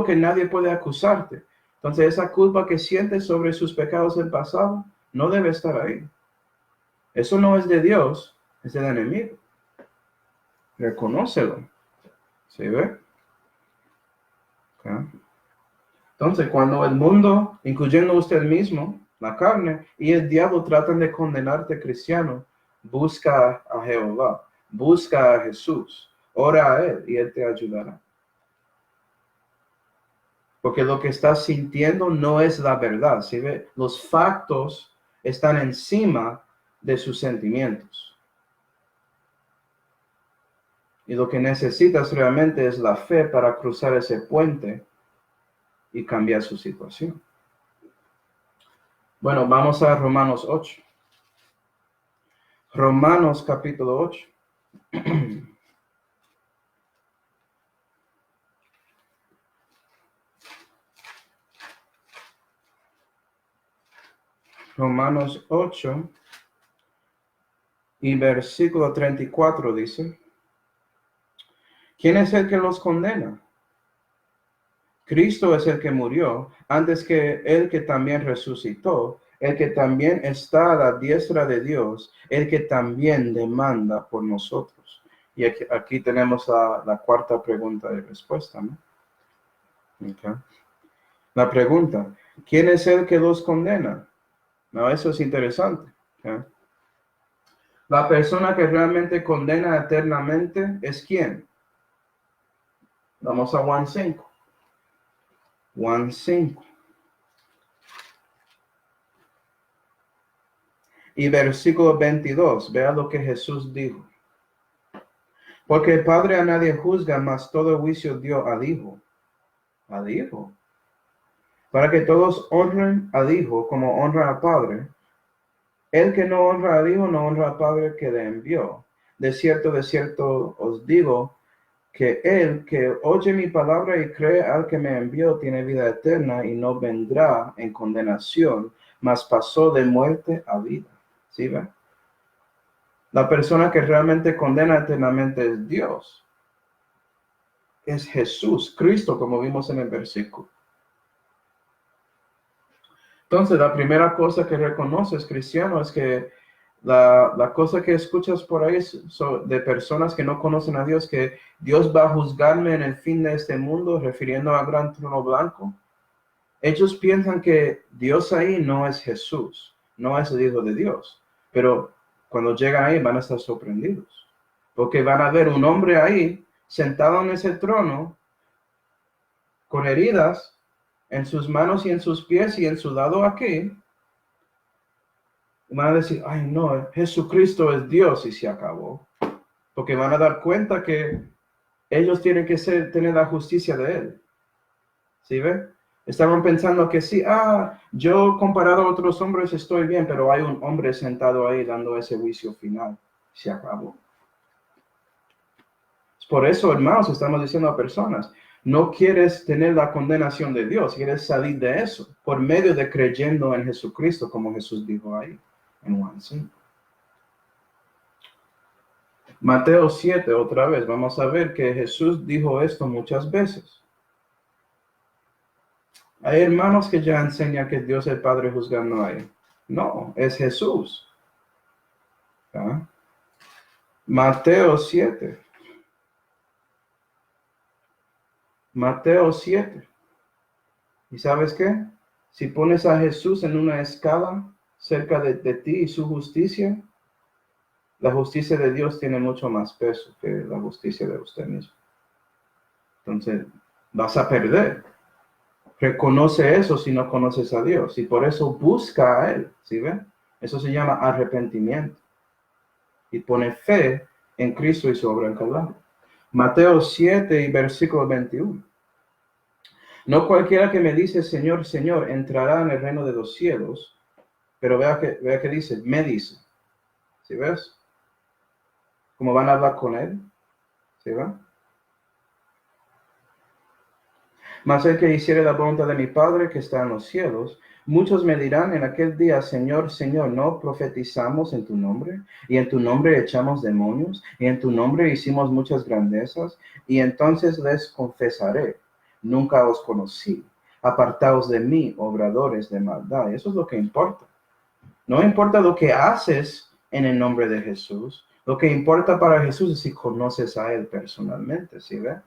que nadie puede acusarte. Entonces esa culpa que sientes sobre sus pecados del pasado no debe estar ahí. Eso no es de Dios, es del enemigo. Reconócelo. ¿Sí ve? Okay. Entonces, cuando el mundo, incluyendo usted mismo, la carne y el diablo tratan de condenarte, cristiano, busca a Jehová, busca a Jesús, ora a Él y Él te ayudará. Porque lo que estás sintiendo no es la verdad, ¿sí ve? Los factos están encima de sus sentimientos. Y lo que necesitas realmente es la fe para cruzar ese puente y cambiar su situación. Bueno, vamos a Romanos 8. Romanos capítulo 8. Romanos 8 y versículo 34 dice: ¿quién es el que los condena? Cristo es el que murió, antes que el que también resucitó, el que también está a la diestra de Dios, el que también demanda por nosotros. Y aquí tenemos la cuarta pregunta y respuesta, ¿no? Okay. La pregunta: ¿quién es el que los condena? No, eso es interesante. Okay. La persona que realmente condena eternamente es ¿quién? Vamos a Juan 5. Juan 5. Y versículo 22, vea lo que Jesús dijo. Porque el Padre a nadie juzga, mas todo juicio dio al Hijo. Al Hijo. Para que todos honren al Hijo como honra al Padre. El que no honra al Hijo no honra al Padre que le envió. De cierto os digo, que el que oye mi palabra y cree al que me envió tiene vida eterna y no vendrá en condenación, mas pasó de muerte a vida. ¿Sí ve? La persona que realmente condena eternamente es Dios. Es Jesús, Cristo, como vimos en el versículo. Entonces, la primera cosa que reconoces, cristiano, es que la cosa que escuchas por ahí de personas que no conocen a Dios, que Dios va a juzgarme en el fin de este mundo, refiriendo al gran trono blanco. Ellos piensan que Dios ahí no es Jesús, no es el Hijo de Dios. Pero cuando llegan ahí van a estar sorprendidos, porque van a ver un hombre ahí sentado en ese trono con heridas en sus manos y en sus pies y en su lado aquí. Van a decir: ay no, Jesucristo es Dios, y se acabó. Porque van a dar cuenta que ellos tienen que tener la justicia de Él. ¿Sí ve? Estaban pensando que sí, yo comparado a otros hombres estoy bien, pero hay un hombre sentado ahí dando ese juicio final. Se acabó. Por eso, hermanos, estamos diciendo a personas: no quieres tener la condenación de Dios, quieres salir de eso por medio de creyendo en Jesucristo, como Jesús dijo ahí en Juan 5. Mateo 7, otra vez, vamos a ver que Jesús dijo esto muchas veces. Hay hermanos que ya enseñan que Dios el Padre juzgando ahí. No, es Jesús. ¿Ah? Mateo 7. Mateo 7. ¿Y sabes qué? Si pones a Jesús en una escala cerca de ti y su justicia, la justicia de Dios tiene mucho más peso que la justicia de usted mismo. Entonces, vas a perder. Reconoce eso si no conoces a Dios. Y por eso busca a Él. ¿Sí ven? Eso se llama arrepentimiento. Y pone fe en Cristo y su obra en Calvario. Mateo 7 y versículo 21. No cualquiera que me dice Señor, Señor, entrará en el reino de los cielos. Pero vea que dice, me dice. ¿Sí ves? ¿Cómo van a hablar con Él? ¿Sí va? Mas el que hiciere la voluntad de mi Padre que está en los cielos, muchos me dirán en aquel día: Señor, Señor, ¿no profetizamos en tu nombre? Y en tu nombre echamos demonios, y en tu nombre hicimos muchas grandezas. Y entonces les confesaré: nunca os conocí. Apartaos de mí, obradores de maldad. Eso es lo que importa. No importa lo que haces en el nombre de Jesús. Lo que importa para Jesús es si conoces a Él personalmente, ¿sí ve?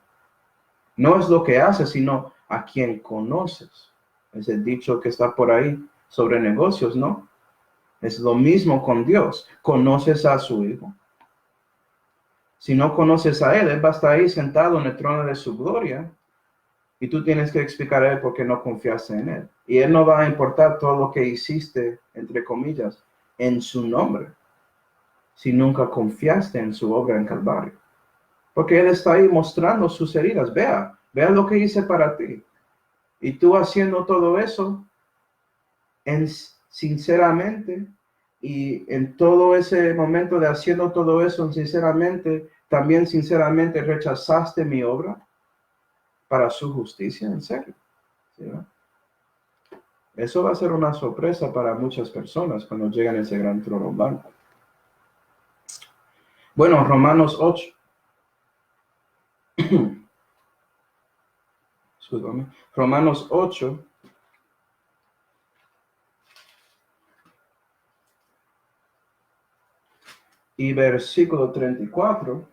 No es lo que haces, sino a quien conoces. Es el dicho que está por ahí sobre negocios, ¿no? Es lo mismo con Dios. Conoces a su Hijo. Si no conoces a Él, Él va a estar ahí sentado en el trono de su gloria. Y tú tienes que explicar a Él por qué no confiaste en Él. Y Él no va a importar todo lo que hiciste, entre comillas, en su nombre, si nunca confiaste en su obra en Calvario. Porque Él está ahí mostrando sus heridas. Vea lo que hice para ti. Y tú haciendo todo eso, sinceramente, y en todo ese momento de haciendo todo eso, sinceramente, también sinceramente rechazaste mi obra para su justicia, en serio. ¿Sí, no? Eso va a ser una sorpresa para muchas personas cuando llegan a ese gran trono blanco. Bueno, Romanos 8. Romanos 8. Y versículo 34.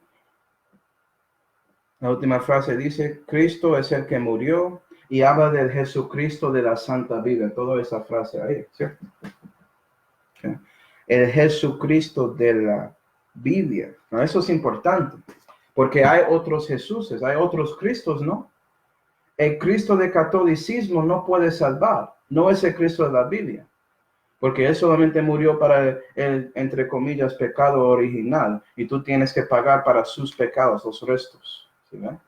La última frase dice, Cristo es el que murió, y habla del Jesucristo de la Santa Biblia. Toda esa frase ahí, ¿cierto? Okay. El Jesucristo de la Biblia. ¿No? Eso es importante, porque hay otros Jesuses, hay otros Cristos, ¿no? El Cristo del catolicismo no puede salvar, no es el Cristo de la Biblia, porque Él solamente murió para el, entre comillas, pecado original, y tú tienes que pagar para sus pecados, los restos. ¿Sí ven?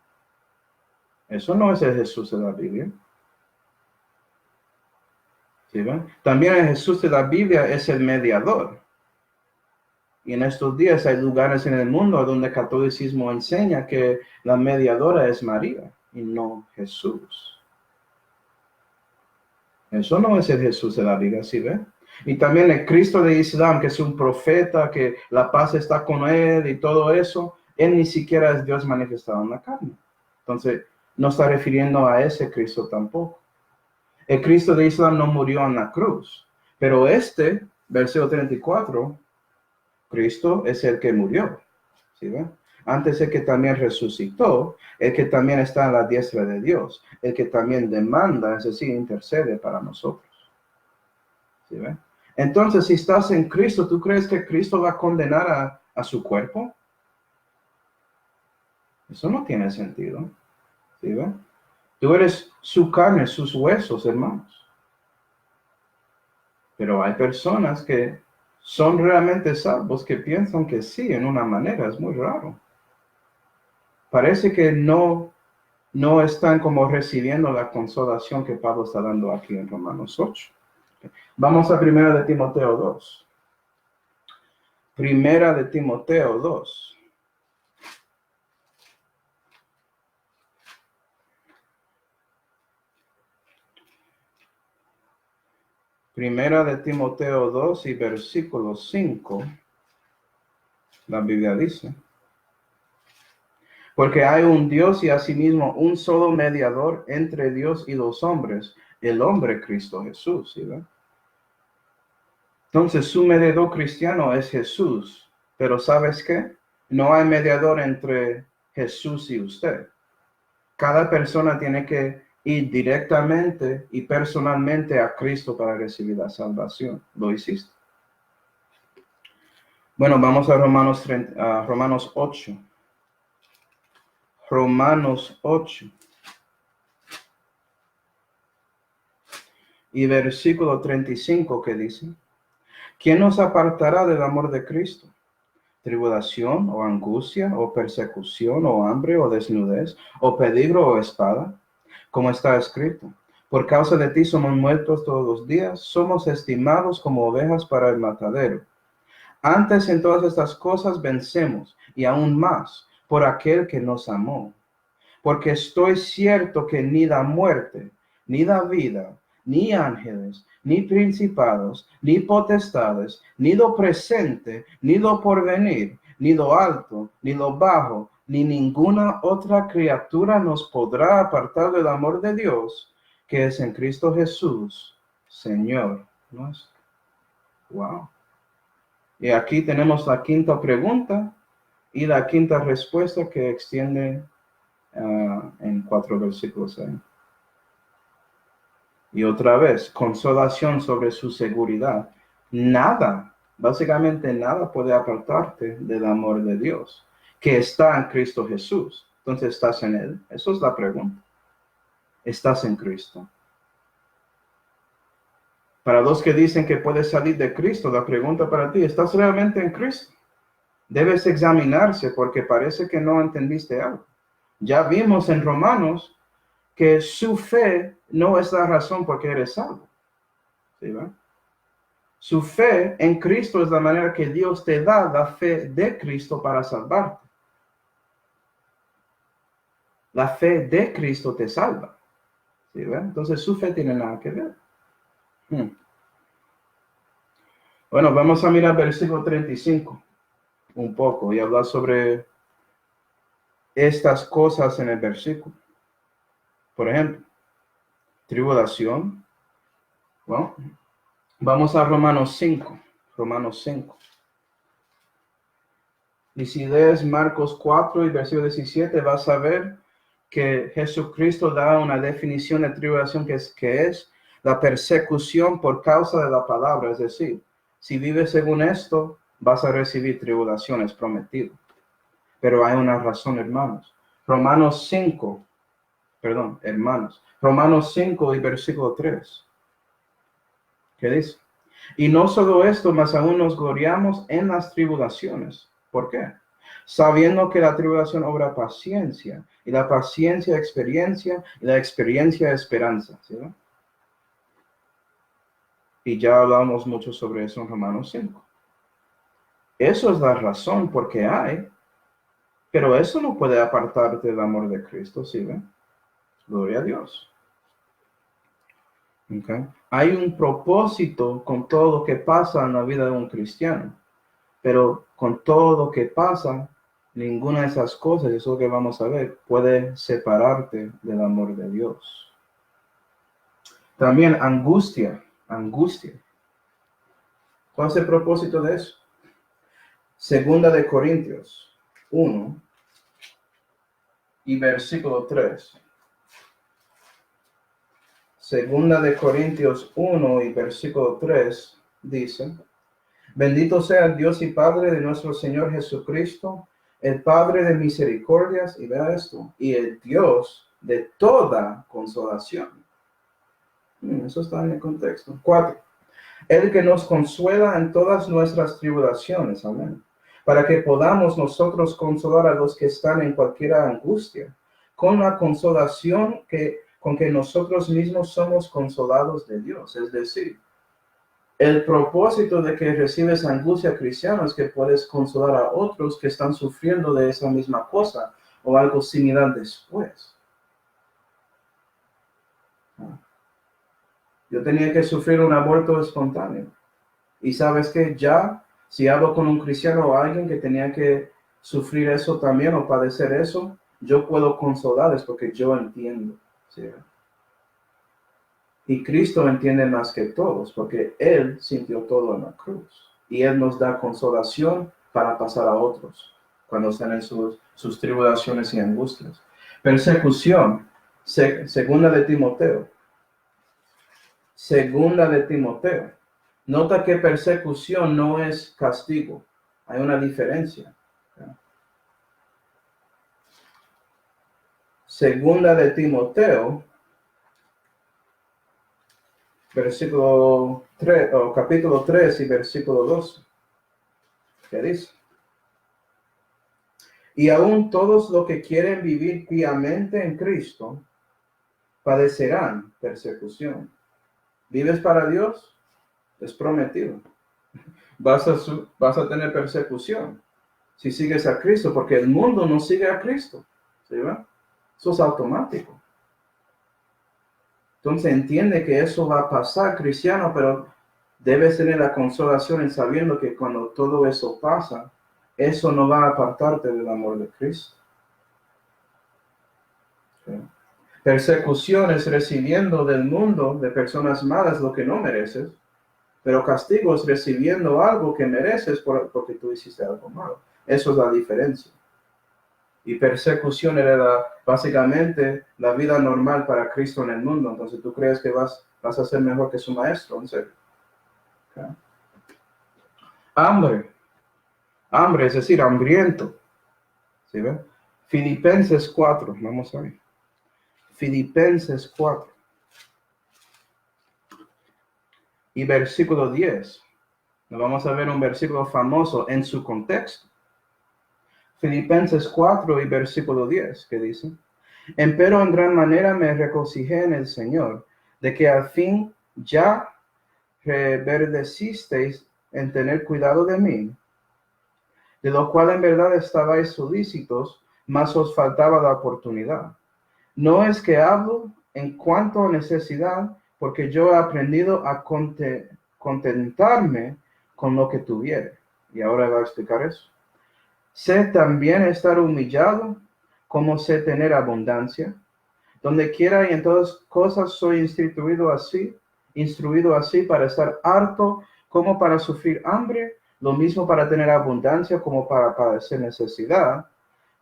Eso no es el Jesús de la Biblia. ¿Sí ven? También el Jesús de la Biblia es el mediador. Y en estos días hay lugares en el mundo donde el catolicismo enseña que la mediadora es María y no Jesús. Eso no es el Jesús de la Biblia, ¿sí ven? Y también el Cristo de Islam, que es un profeta, que la paz está con él y todo eso, él ni siquiera es Dios manifestado en la carne. Entonces, no está refiriendo a ese Cristo tampoco. El Cristo de Islam no murió en la cruz, pero versículo 34, Cristo es el que murió. ¿Sí ven? Antes el que también resucitó, el que también está a la diestra de Dios, el que también demanda, es decir, intercede para nosotros. ¿Sí ven? Entonces, si estás en Cristo, ¿tú crees que Cristo va a condenar a su cuerpo? Eso no tiene sentido. ¿Sí ven? Tú eres su carne, sus huesos, hermanos. Pero hay personas que son realmente salvos que piensan que sí, en una manera. Es muy raro. Parece que no están como recibiendo la consolación que Pablo está dando aquí en Romanos 8. Vamos a Primera de Timoteo 2. Primera de Timoteo 2. Primera de Timoteo 2 y versículo 5. La Biblia dice, porque hay un Dios y asimismo un solo mediador entre Dios y los hombres, el hombre Cristo Jesús. ¿Sí, ¿verdad? Entonces su mediador cristiano es Jesús, pero ¿sabes qué? No hay mediador entre Jesús y usted. Cada persona tiene que ir directamente y personalmente a Cristo para recibir la salvación. ¿Lo hiciste? Bueno, vamos a Romanos 8. Romanos 8. Y versículo 35 que dice, ¿quién nos apartará del amor de Cristo? ¿Tribulación o angustia o persecución o hambre o desnudez o peligro o espada? Como está escrito, por causa de ti somos muertos todos los días, somos estimados como ovejas para el matadero. Antes en todas estas cosas vencemos, y aún más, por aquel que nos amó. Porque estoy cierto que ni la muerte, ni la vida, ni ángeles, ni principados, ni potestades, ni lo presente, ni lo porvenir, ni lo alto, ni lo bajo, ni ninguna otra criatura nos podrá apartar del amor de Dios, que es en Cristo Jesús, Señor nuestro. Wow. Y aquí tenemos la quinta pregunta y la quinta respuesta que extiende en 4 versículos ahí. Y otra vez, consolación sobre su seguridad. Nada, básicamente nada puede apartarte del amor de Dios, que está en Cristo Jesús. Entonces, ¿estás en Él? Eso es la pregunta. ¿Estás en Cristo? Para los que dicen que puedes salir de Cristo, la pregunta para ti, ¿estás realmente en Cristo? Debes examinarse porque parece que no entendiste algo. Ya vimos en Romanos que su fe no es la razón por qué eres salvo. ¿Sí, va? Su fe en Cristo es la manera que Dios te da la fe de Cristo para salvarte. La fe de Cristo te salva. ¿Sí, va? Entonces su fe tiene nada que ver. Bueno, vamos a mirar versículo 35 un poco y hablar sobre estas cosas en el versículo. Por ejemplo, tribulación. Bueno, vamos a Romanos 5. Romanos 5. Y si lees Marcos 4 y versículo 17, vas a ver que Jesucristo da una definición de tribulación que es la persecución por causa de la palabra. Es decir, si vives según esto, vas a recibir tribulaciones prometidas. Pero hay una razón, hermanos. Romanos 5 y versículo 3. ¿Qué dice? Y no solo esto, mas aún nos gloriamos en las tribulaciones. ¿Por qué? Sabiendo que la tribulación obra paciencia, y la paciencia experiencia, y la experiencia esperanza. ¿Sí? Y ya hablamos mucho sobre eso en Romanos 5. Eso es la razón por qué hay, pero eso no puede apartarte del amor de Cristo, ¿sí? Gloria a Dios. Okay. Hay un propósito con todo lo que pasa en la vida de un cristiano, pero con todo lo que pasa, ninguna de esas cosas, eso es lo que vamos a ver, puede separarte del amor de Dios. También angustia. ¿Cuál es el propósito de eso? Segunda de Corintios 1 y versículo 3. Segunda de Corintios 1 y versículo 3 dice: Bendito sea el Dios y Padre de nuestro Señor Jesucristo, el Padre de misericordias, y vea esto, y el Dios de toda consolación. Eso está en el contexto. 4. El que nos consuela en todas nuestras tribulaciones, amén, para que podamos nosotros consolar a los que están en cualquier angustia, con la consolación con que nosotros mismos somos consolados de Dios. Es decir, el propósito de que recibes angustia cristiana es que puedes consolar a otros que están sufriendo de esa misma cosa o algo similar después. Yo tenía que sufrir un aborto espontáneo. Y sabes que ya, si hablo con un cristiano o alguien que tenía que sufrir eso también o padecer eso, yo puedo consolarles porque yo entiendo. ¿Sí? Y Cristo entiende más que todos porque Él sintió todo en la cruz. Y Él nos da consolación para pasar a otros cuando están en sus tribulaciones y angustias. Persecución. Segunda de Timoteo. Nota que persecución no es castigo. Hay una diferencia. Segunda de Timoteo, versículo 3, o capítulo 3 y versículo 12. ¿Qué dice? Y aún todos los que quieren vivir piamente en Cristo padecerán persecución. ¿Vives para Dios? Es prometido. Vas a tener persecución si sigues a Cristo, porque el mundo no sigue a Cristo. ¿Sí va? Eso es automático. Entonces entiende que eso va a pasar, cristiano, pero debes tener la consolación en sabiendo que cuando todo eso pasa, eso no va a apartarte del amor de Cristo. ¿Sí? Persecuciones recibiendo del mundo de personas malas lo que no mereces, pero castigos recibiendo algo que mereces porque tú hiciste algo malo. Eso es la diferencia. Y persecución era básicamente la vida normal para Cristo en el mundo. Entonces tú crees que vas a ser mejor que su maestro, en serio. Okay. Hambre, es decir, hambriento. ¿Sí ve? Filipenses 4, vamos a ver. Filipenses 4 y versículo 10. Vamos a ver un versículo famoso en su contexto. Filipenses 4 y versículo 10, que dice: Empero en gran manera me regocijé en el Señor, de que al fin ya reverdecisteis en tener cuidado de mí, de lo cual en verdad estabais solícitos, mas os faltaba la oportunidad. No es que hablo en cuanto a necesidad, porque yo he aprendido a contentarme con lo que tuviere. Y ahora va a explicar eso. Sé también estar humillado, como sé tener abundancia. Donde quiera y en todas cosas soy instruido así para estar harto, como para sufrir hambre, lo mismo para tener abundancia, como para padecer necesidad.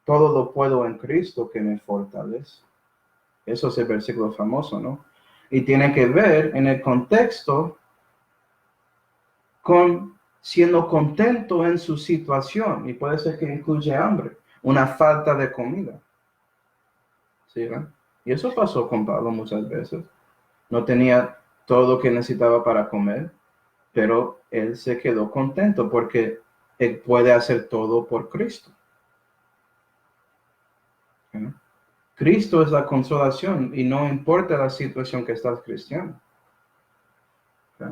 Todo lo puedo en Cristo que me fortalece. Eso es el versículo famoso, ¿no? Y tiene que ver en el contexto con siendo contento en su situación. Y puede ser que incluye hambre, una falta de comida. ¿Sí, ¿verdad? Y eso pasó con Pablo muchas veces. No tenía todo lo que necesitaba para comer, pero él se quedó contento porque él puede hacer todo por Cristo. ¿Sí? Cristo es la consolación y no importa la situación que estás cristiano. ¿Sí?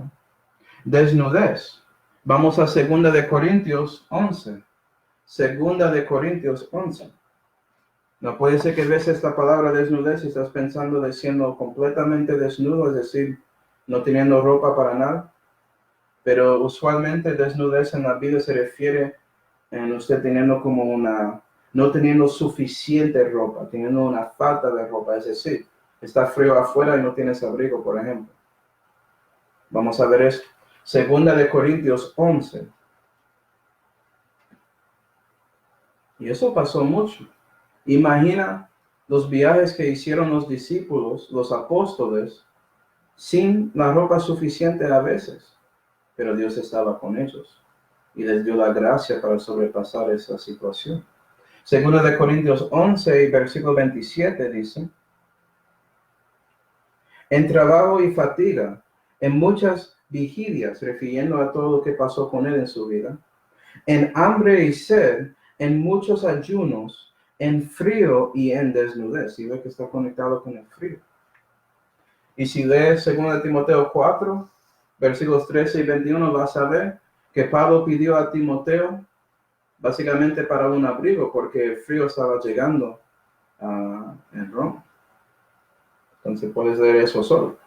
Desnudez. Vamos a 2 de Corintios 11. 2 de Corintios 11. No puede ser que ves esta palabra desnudez y estás pensando de siendo completamente desnudo, es decir, no teniendo ropa para nada. Pero usualmente desnudez en la Biblia se refiere en usted teniendo como no teniendo suficiente ropa, teniendo una falta de ropa, es decir, está frío afuera y no tienes abrigo, por ejemplo. Vamos a ver esto. 2 de Corintios 11. Y eso pasó mucho. Imagina los viajes que hicieron los discípulos, los apóstoles, sin la ropa suficiente a veces, pero Dios estaba con ellos y les dio la gracia para sobrepasar esa situación. 2 de Corintios 11 y versículo 27 dice: en trabajo y fatiga, en muchas vigilias, refiriendo a todo lo que pasó con él en su vida, en hambre y sed, en muchos ayunos, en frío y en desnudez. Y ve que está conectado con el frío. Y si lees 2 de Timoteo 4, versículos 13 y 21, vas a ver que Pablo pidió a Timoteo básicamente para un abrigo, porque el frío estaba llegando en Roma. Entonces puedes leer eso solo.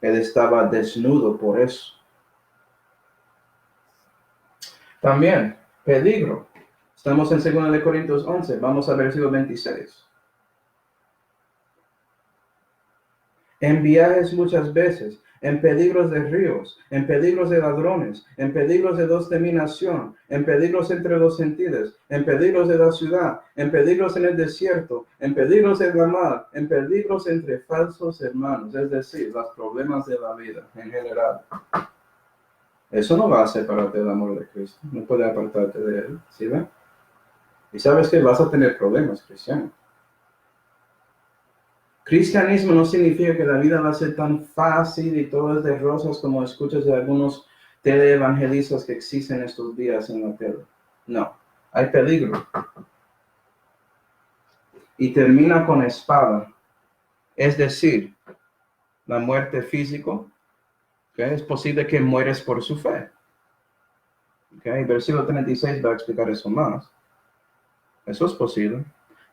Él estaba desnudo por eso. También, peligro. Estamos en 2 de Corintios 11. Vamos a versículo 26. En viajes muchas veces, en peligros de ríos, en peligros de ladrones, en peligros de dominación, en peligros entre los gentiles, en peligros de la ciudad, en peligros en el desierto, en peligros de la mar, en peligros entre falsos hermanos, es decir, los problemas de la vida en general. Eso no va a separarte del amor de Cristo, no puede apartarte de él, ¿sí ven? Y sabes que vas a tener problemas, cristiano. Cristianismo no significa que la vida va a ser tan fácil y todo es de rosas como escuchas de algunos teleevangelistas que existen estos días en la tele. No, hay peligro. Y termina con espada, es decir, la muerte física. ¿Okay? Es posible que mueres por su fe. ¿Okay? Versículo 36 va a explicar eso más. Eso es posible.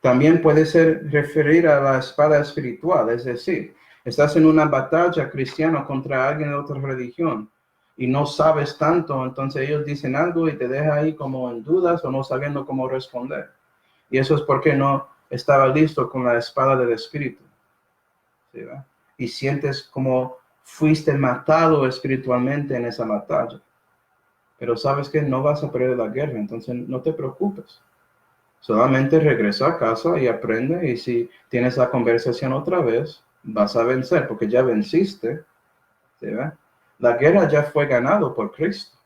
También puede ser referir a la espada espiritual, es decir, estás en una batalla cristiana contra alguien de otra religión y no sabes tanto, entonces ellos dicen algo y te deja ahí como en dudas o no sabiendo cómo responder. Y eso es porque no estaba listo con la espada del espíritu. ¿Sí, va? Y sientes como fuiste matado espiritualmente en esa batalla. Pero sabes que no vas a perder la guerra, entonces no te preocupes. Solamente regresa a casa y aprende, y si tienes la conversación otra vez, vas a vencer, porque ya venciste. ¿Sí, ve? La guerra ya fue ganada por Cristo.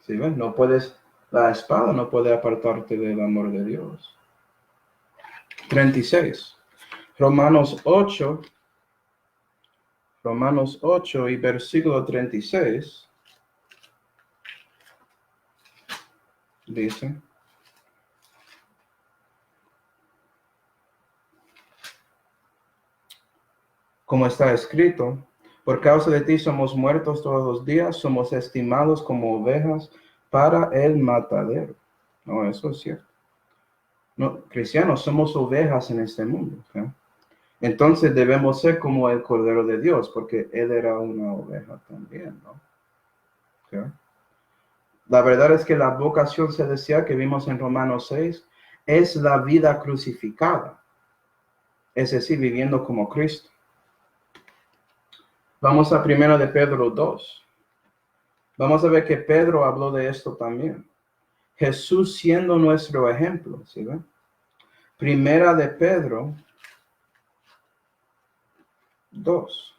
¿Sí, ve? No puedes, la espada no puede apartarte del amor de Dios. 36. Romanos 8 y versículo 36. dice, como está escrito, por causa de ti somos muertos todos los días, somos estimados como ovejas para el matadero. No, eso es cierto. No, cristianos, somos ovejas en este mundo. ¿Okay? Entonces debemos ser como el Cordero de Dios, porque Él era una oveja también, ¿no? ¿Okay? La verdad es que la vocación celestial que vimos en Romanos 6 es la vida crucificada, es decir, viviendo como Cristo. Vamos a 1 de Pedro 2. Vamos a ver que Pedro habló de esto también. Jesús siendo nuestro ejemplo, ¿sí ven? 1 de Pedro 2.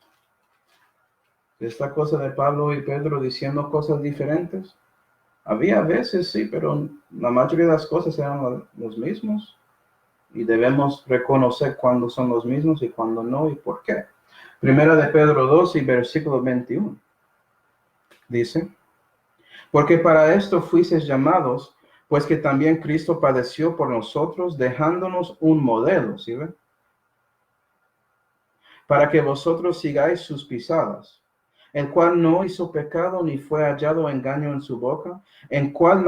Esta cosa de Pablo y Pedro diciendo cosas diferentes. Había veces, sí, pero la mayoría de las cosas eran los mismos. Y debemos reconocer cuándo son los mismos y cuándo no y por qué. 1 de Pedro 2 y versículo 21. Dice, porque para esto fuisteis llamados, pues que también Cristo padeció por nosotros, dejándonos un modelo, ¿sí ven? Para que vosotros sigáis sus pisadas, el cual no hizo pecado ni fue hallado engaño en su boca, en cual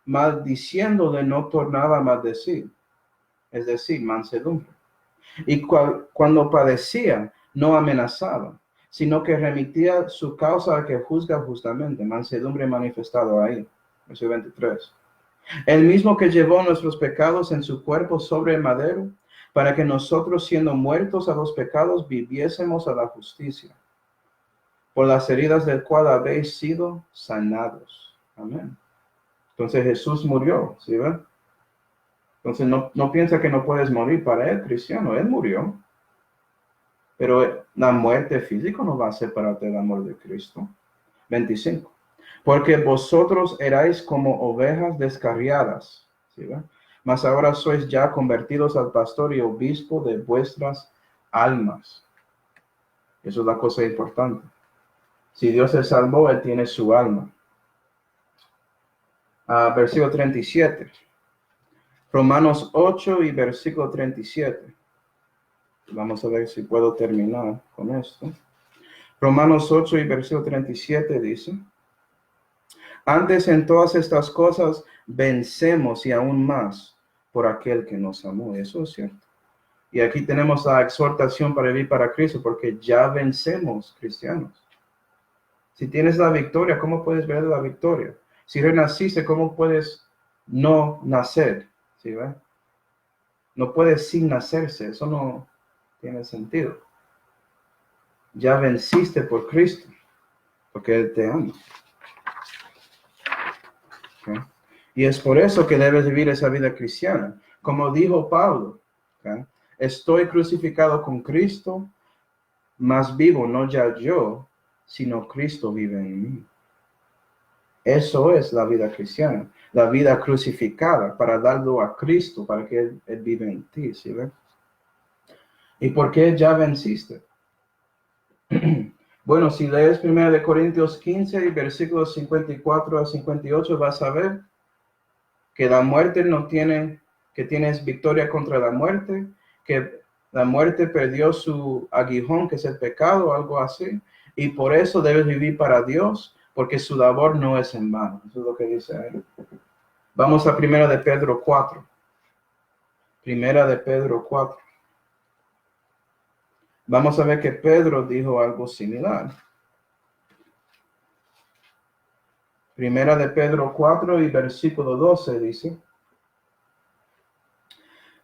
maldiciéndole no tornaba a maldecir, es decir, mansedumbre. Y cuando padecía, no amenazaba, sino que remitía su causa al que juzga justamente, mansedumbre manifestado ahí. Versículo 23. El mismo que llevó nuestros pecados en su cuerpo sobre el madero, para que nosotros, siendo muertos a los pecados, viviésemos a la justicia, por las heridas del cual habéis sido sanados. Amén. Entonces Jesús murió, ¿sí ven? Entonces no piensa que no puedes morir para él, cristiano. Él murió. Pero la muerte física no va a separarte del amor de Cristo. 25. Porque vosotros erais como ovejas descarriadas, ¿sí ven? Mas ahora sois ya convertidos al pastor y obispo de vuestras almas. Eso es la cosa importante. Si Dios se salvó, Él tiene su alma. Versículo 37. Romanos 8 y versículo 37. Vamos a ver si puedo terminar con esto. Romanos 8 y versículo 37 dice, antes en todas estas cosas vencemos y aún más por aquel que nos amó. Eso es cierto. Y aquí tenemos la exhortación para vivir para Cristo, porque ya vencemos, cristianos. Si tienes la victoria, ¿cómo puedes ver la victoria? Si renaciste, ¿cómo puedes no nacer? ¿Sí, ve? No puedes sin nacerse, eso no tiene sentido. Ya venciste por Cristo, porque Él te ama. ¿Okay? Y es por eso que debes vivir esa vida cristiana. Como dijo Pablo, ¿okay? Estoy crucificado con Cristo, mas vivo no ya yo, sino Cristo vive en mí. Eso es la vida cristiana, la vida crucificada para darlo a Cristo, para que Él vive en ti, ¿sí ves? ¿Y por qué ya venciste? Bueno, si lees 1 Corintios 15 y versículos 54 a 58, vas a ver que la muerte no tiene, que tienes victoria contra la muerte, que la muerte perdió su aguijón, que es el pecado, algo así, y por eso debes vivir para Dios, porque su labor no es en vano. Eso es lo que dice ahí. Vamos a 1 de Pedro 4. 1 de Pedro 4. Vamos a ver que Pedro dijo algo similar. 1 de Pedro 4 y versículo 12 dice,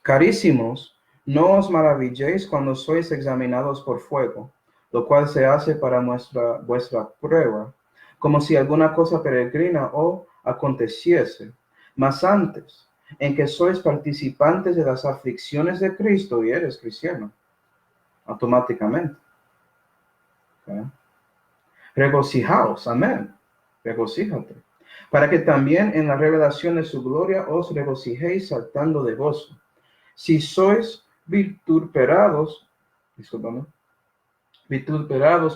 carísimos, no os maravilléis cuando sois examinados por fuego, lo cual se hace para vuestra prueba, como si alguna cosa peregrina o aconteciese. Mas antes, en que sois participantes de las aflicciones de Cristo y eres cristiano, automáticamente. ¿Okay? Regocijaos, amén. Regocíjate, para que también en la revelación de su gloria os regocijéis saltando de gozo. Si sois vituperados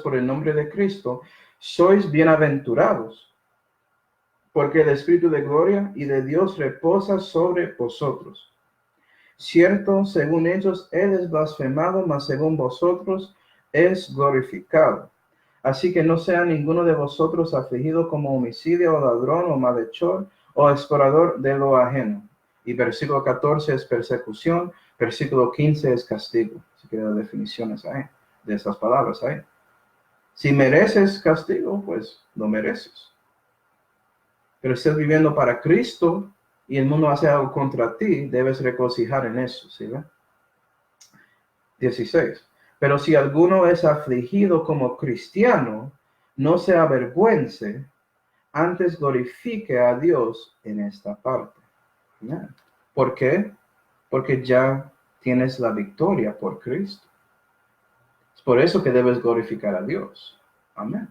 por el nombre de Cristo, sois bienaventurados, porque el Espíritu de gloria y de Dios reposa sobre vosotros. Cierto, según ellos, Él es blasfemado, mas según vosotros es glorificado. Así que no sea ninguno de vosotros afligido como homicidio, o ladrón, o malhechor, o explorador de lo ajeno. Y versículo 14 es persecución, versículo 15 es castigo. Así que las definiciones ahí, de esas palabras ahí. Si mereces castigo, pues lo mereces. Pero si estás viviendo para Cristo y el mundo hace algo contra ti, debes regocijar en eso, ¿sí ve? 16. Pero si alguno es afligido como cristiano, no se avergüence, antes glorifique a Dios en esta parte. ¿No? ¿Por qué? Porque ya tienes la victoria por Cristo. Es por eso que debes glorificar a Dios. Amén.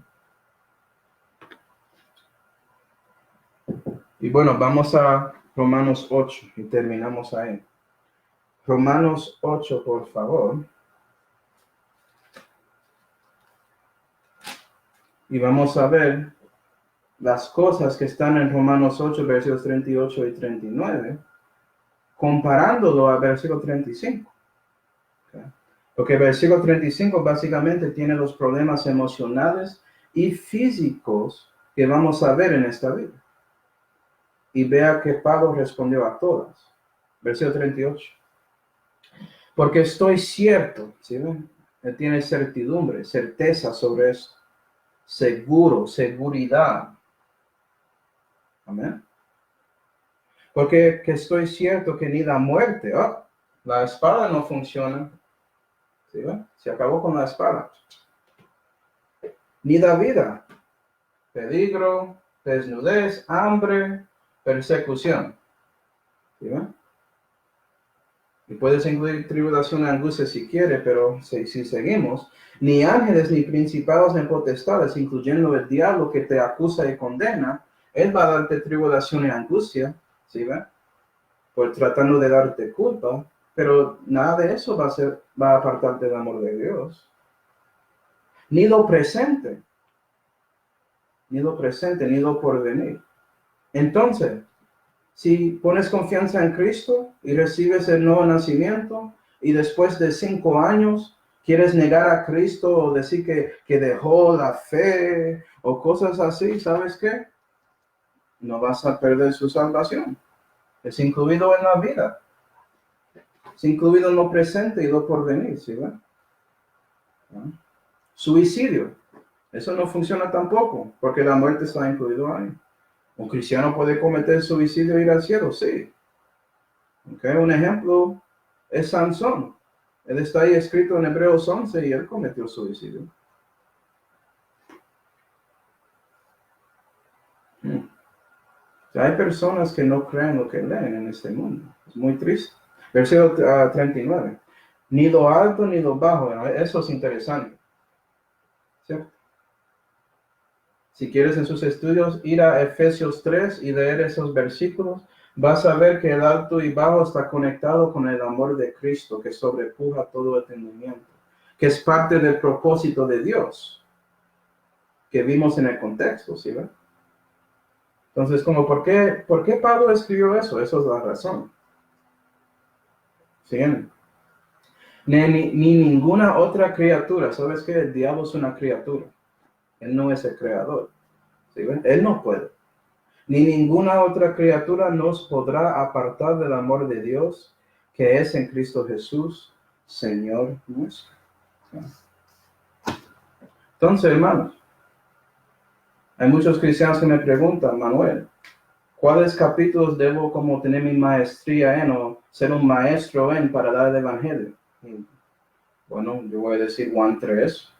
Y bueno, vamos a Romanos 8 y terminamos ahí. Romanos 8, por favor. Y vamos a ver las cosas que están en Romanos 8, versículos 38 y 39, comparándolo al versículo 35. ¿Okay? Porque el versículo 35 básicamente tiene los problemas emocionales y físicos que vamos a ver en esta vida. Y vea que Pablo respondió a todas. Versículo 38. Porque estoy cierto, ¿sí ven? Él tiene certidumbre, certeza sobre esto. Seguro, seguridad. Amén. Porque que estoy cierto que ni la muerte, la espada no funciona. ¿Sí ven? Se acabó con la espada. Ni la vida. Peligro, desnudez, hambre, persecución. ¿Sí ven? Y puedes incluir tribulación y angustia si quiere, pero si seguimos, ni ángeles, ni principados, ni potestades, incluyendo el diablo que te acusa y condena, él va a darte tribulación y angustia, ¿sí ven? Por tratando de darte culpa, pero nada de eso va a apartarte del amor de Dios. Ni lo presente, ni lo porvenir. Entonces, si pones confianza en Cristo y recibes el nuevo nacimiento y después de 5 años quieres negar a Cristo o decir que dejó la fe o cosas así, ¿sabes qué? No vas a perder su salvación. Es incluido en la vida. Es incluido en lo presente y lo porvenir, ¿sí ven? ¿No? Suicidio. Eso no funciona tampoco, porque la muerte está incluido ahí. ¿Un cristiano puede cometer suicidio e ir al cielo? Sí. Okay. Un ejemplo es Sansón. Él está ahí escrito en Hebreos 11 y él cometió suicidio. O sea, hay personas que no creen lo que leen en este mundo. Es muy triste. Versículo 39. Ni lo alto ni lo bajo. ¿No? Eso es interesante. ¿Cierto? Si quieres en sus estudios ir a Efesios 3 y leer esos versículos, vas a ver que el alto y bajo está conectado con el amor de Cristo que sobrepuja todo entendimiento, que es parte del propósito de Dios que vimos en el contexto, ¿sí ven? Entonces, ¿por qué Pablo escribió eso? Eso es la razón. ¿Sí? Ni ninguna otra criatura, ¿sabes qué? El diablo es una criatura. Él no es el creador. ¿Sí ven? Él no puede. Ni ninguna otra criatura nos podrá apartar del amor de Dios que es en Cristo Jesús, Señor nuestro. Entonces, hermanos, hay muchos cristianos que me preguntan, Manuel, ¿cuáles capítulos debo como tener mi maestría en o ser un maestro en para dar el evangelio? Y, bueno, yo voy a decir Juan 3.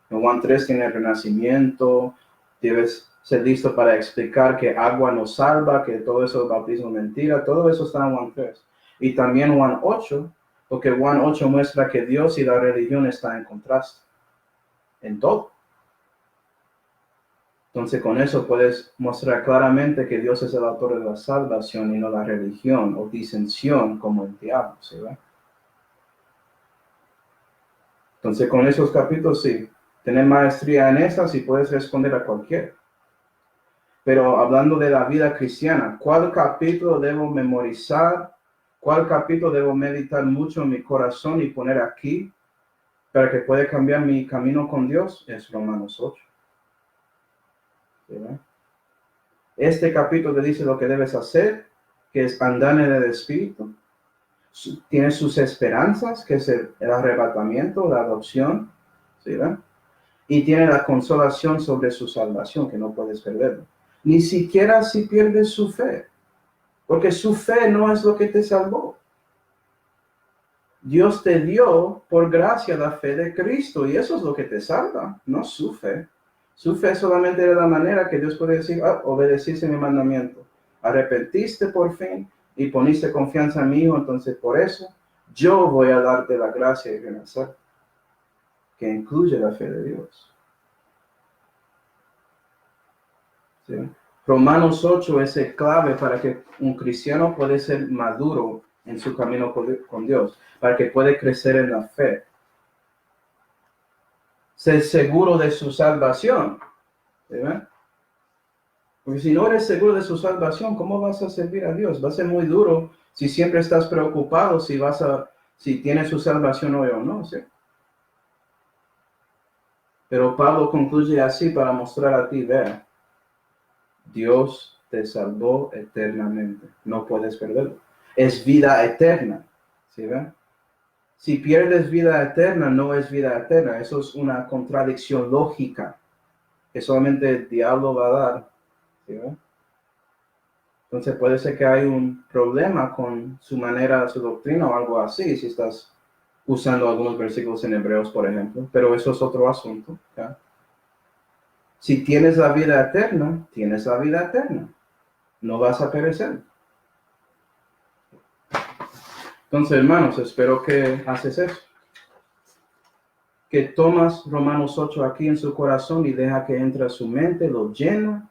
En Juan 3 tiene el renacimiento, debes ser listo para explicar que agua nos salva, que todo eso es bautismo mentira, todo eso está en Juan 3. Y también Juan 8, porque Juan 8 muestra que Dios y la religión están en contraste, en todo. Entonces con eso puedes mostrar claramente que Dios es el autor de la salvación y no la religión o disensión como el diablo, ¿sí ve? Entonces con esos capítulos sí, tener maestría en esas y puedes responder a cualquiera. Pero hablando de la vida cristiana, ¿cuál capítulo debo memorizar? ¿Cuál capítulo debo meditar mucho en mi corazón y poner aquí para que pueda cambiar mi camino con Dios? Es Romanos 8. ¿Sí? Este capítulo te dice lo que debes hacer, que es andar en el Espíritu. Tiene sus esperanzas, que es el arrebatamiento, la adopción. ¿Sí? Y tiene la consolación sobre su salvación, que no puedes perderlo. Ni siquiera si pierdes su fe, porque su fe no es lo que te salvó. Dios te dio por gracia la fe de Cristo y eso es lo que te salva, no su fe. Su fe solamente de la manera que Dios puede decir, obedeciste mi mandamiento, arrepentiste por fin y poniste confianza en mí, entonces por eso yo voy a darte la gracia y renacer, que incluye la fe de Dios. ¿Sí? Romanos 8 es el clave para que un cristiano pueda ser maduro en su camino con Dios, para que pueda crecer en la fe. Ser seguro de su salvación. ¿Sí? Porque si no eres seguro de su salvación, ¿cómo vas a servir a Dios? Va a ser muy duro si siempre estás preocupado si tienes su salvación hoy o no. ¿Sí? Pero Pablo concluye así para mostrar a ti, vea, Dios te salvó eternamente. No puedes perderlo. Es vida eterna. ¿Sí ven? Si pierdes vida eterna, no es vida eterna. Eso es una contradicción lógica que solamente el diablo va a dar. ¿Sí ven? Entonces puede ser que hay un problema con su manera, su doctrina o algo así, si estás usando algunos versículos en Hebreos, por ejemplo. Pero eso es otro asunto. ¿Ya? Si tienes la vida eterna, tienes la vida eterna. No vas a perecer. Entonces, hermanos, espero que haces eso. Que tomas Romanos 8 aquí en su corazón y deja que entre a su mente, lo llena,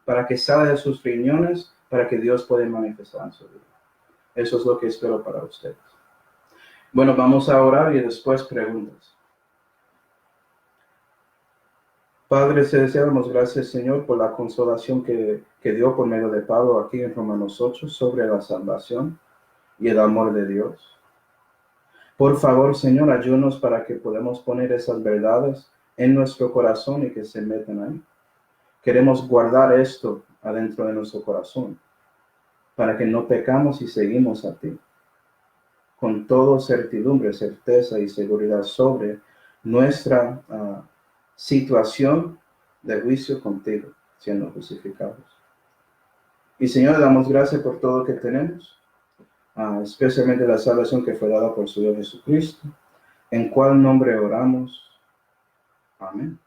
para que salga de sus riñones, para que Dios pueda manifestar en su vida. Eso es lo que espero para ustedes. Bueno, vamos a orar y después preguntas. Padre Celestial, damos gracias, Señor, por la consolación que dio por medio de Pablo aquí en Romanos 8 sobre la salvación y el amor de Dios. Por favor, Señor, ayúdanos para que podamos poner esas verdades en nuestro corazón y que se metan ahí. Queremos guardar esto adentro de nuestro corazón para que no pecamos y seguimos a ti. Con toda certidumbre, certeza y seguridad sobre nuestra situación de juicio contigo, siendo justificados. Y Señor, le damos gracias por todo lo que tenemos, especialmente la salvación que fue dada por su Hijo Jesucristo, en cual nombre oramos. Amén.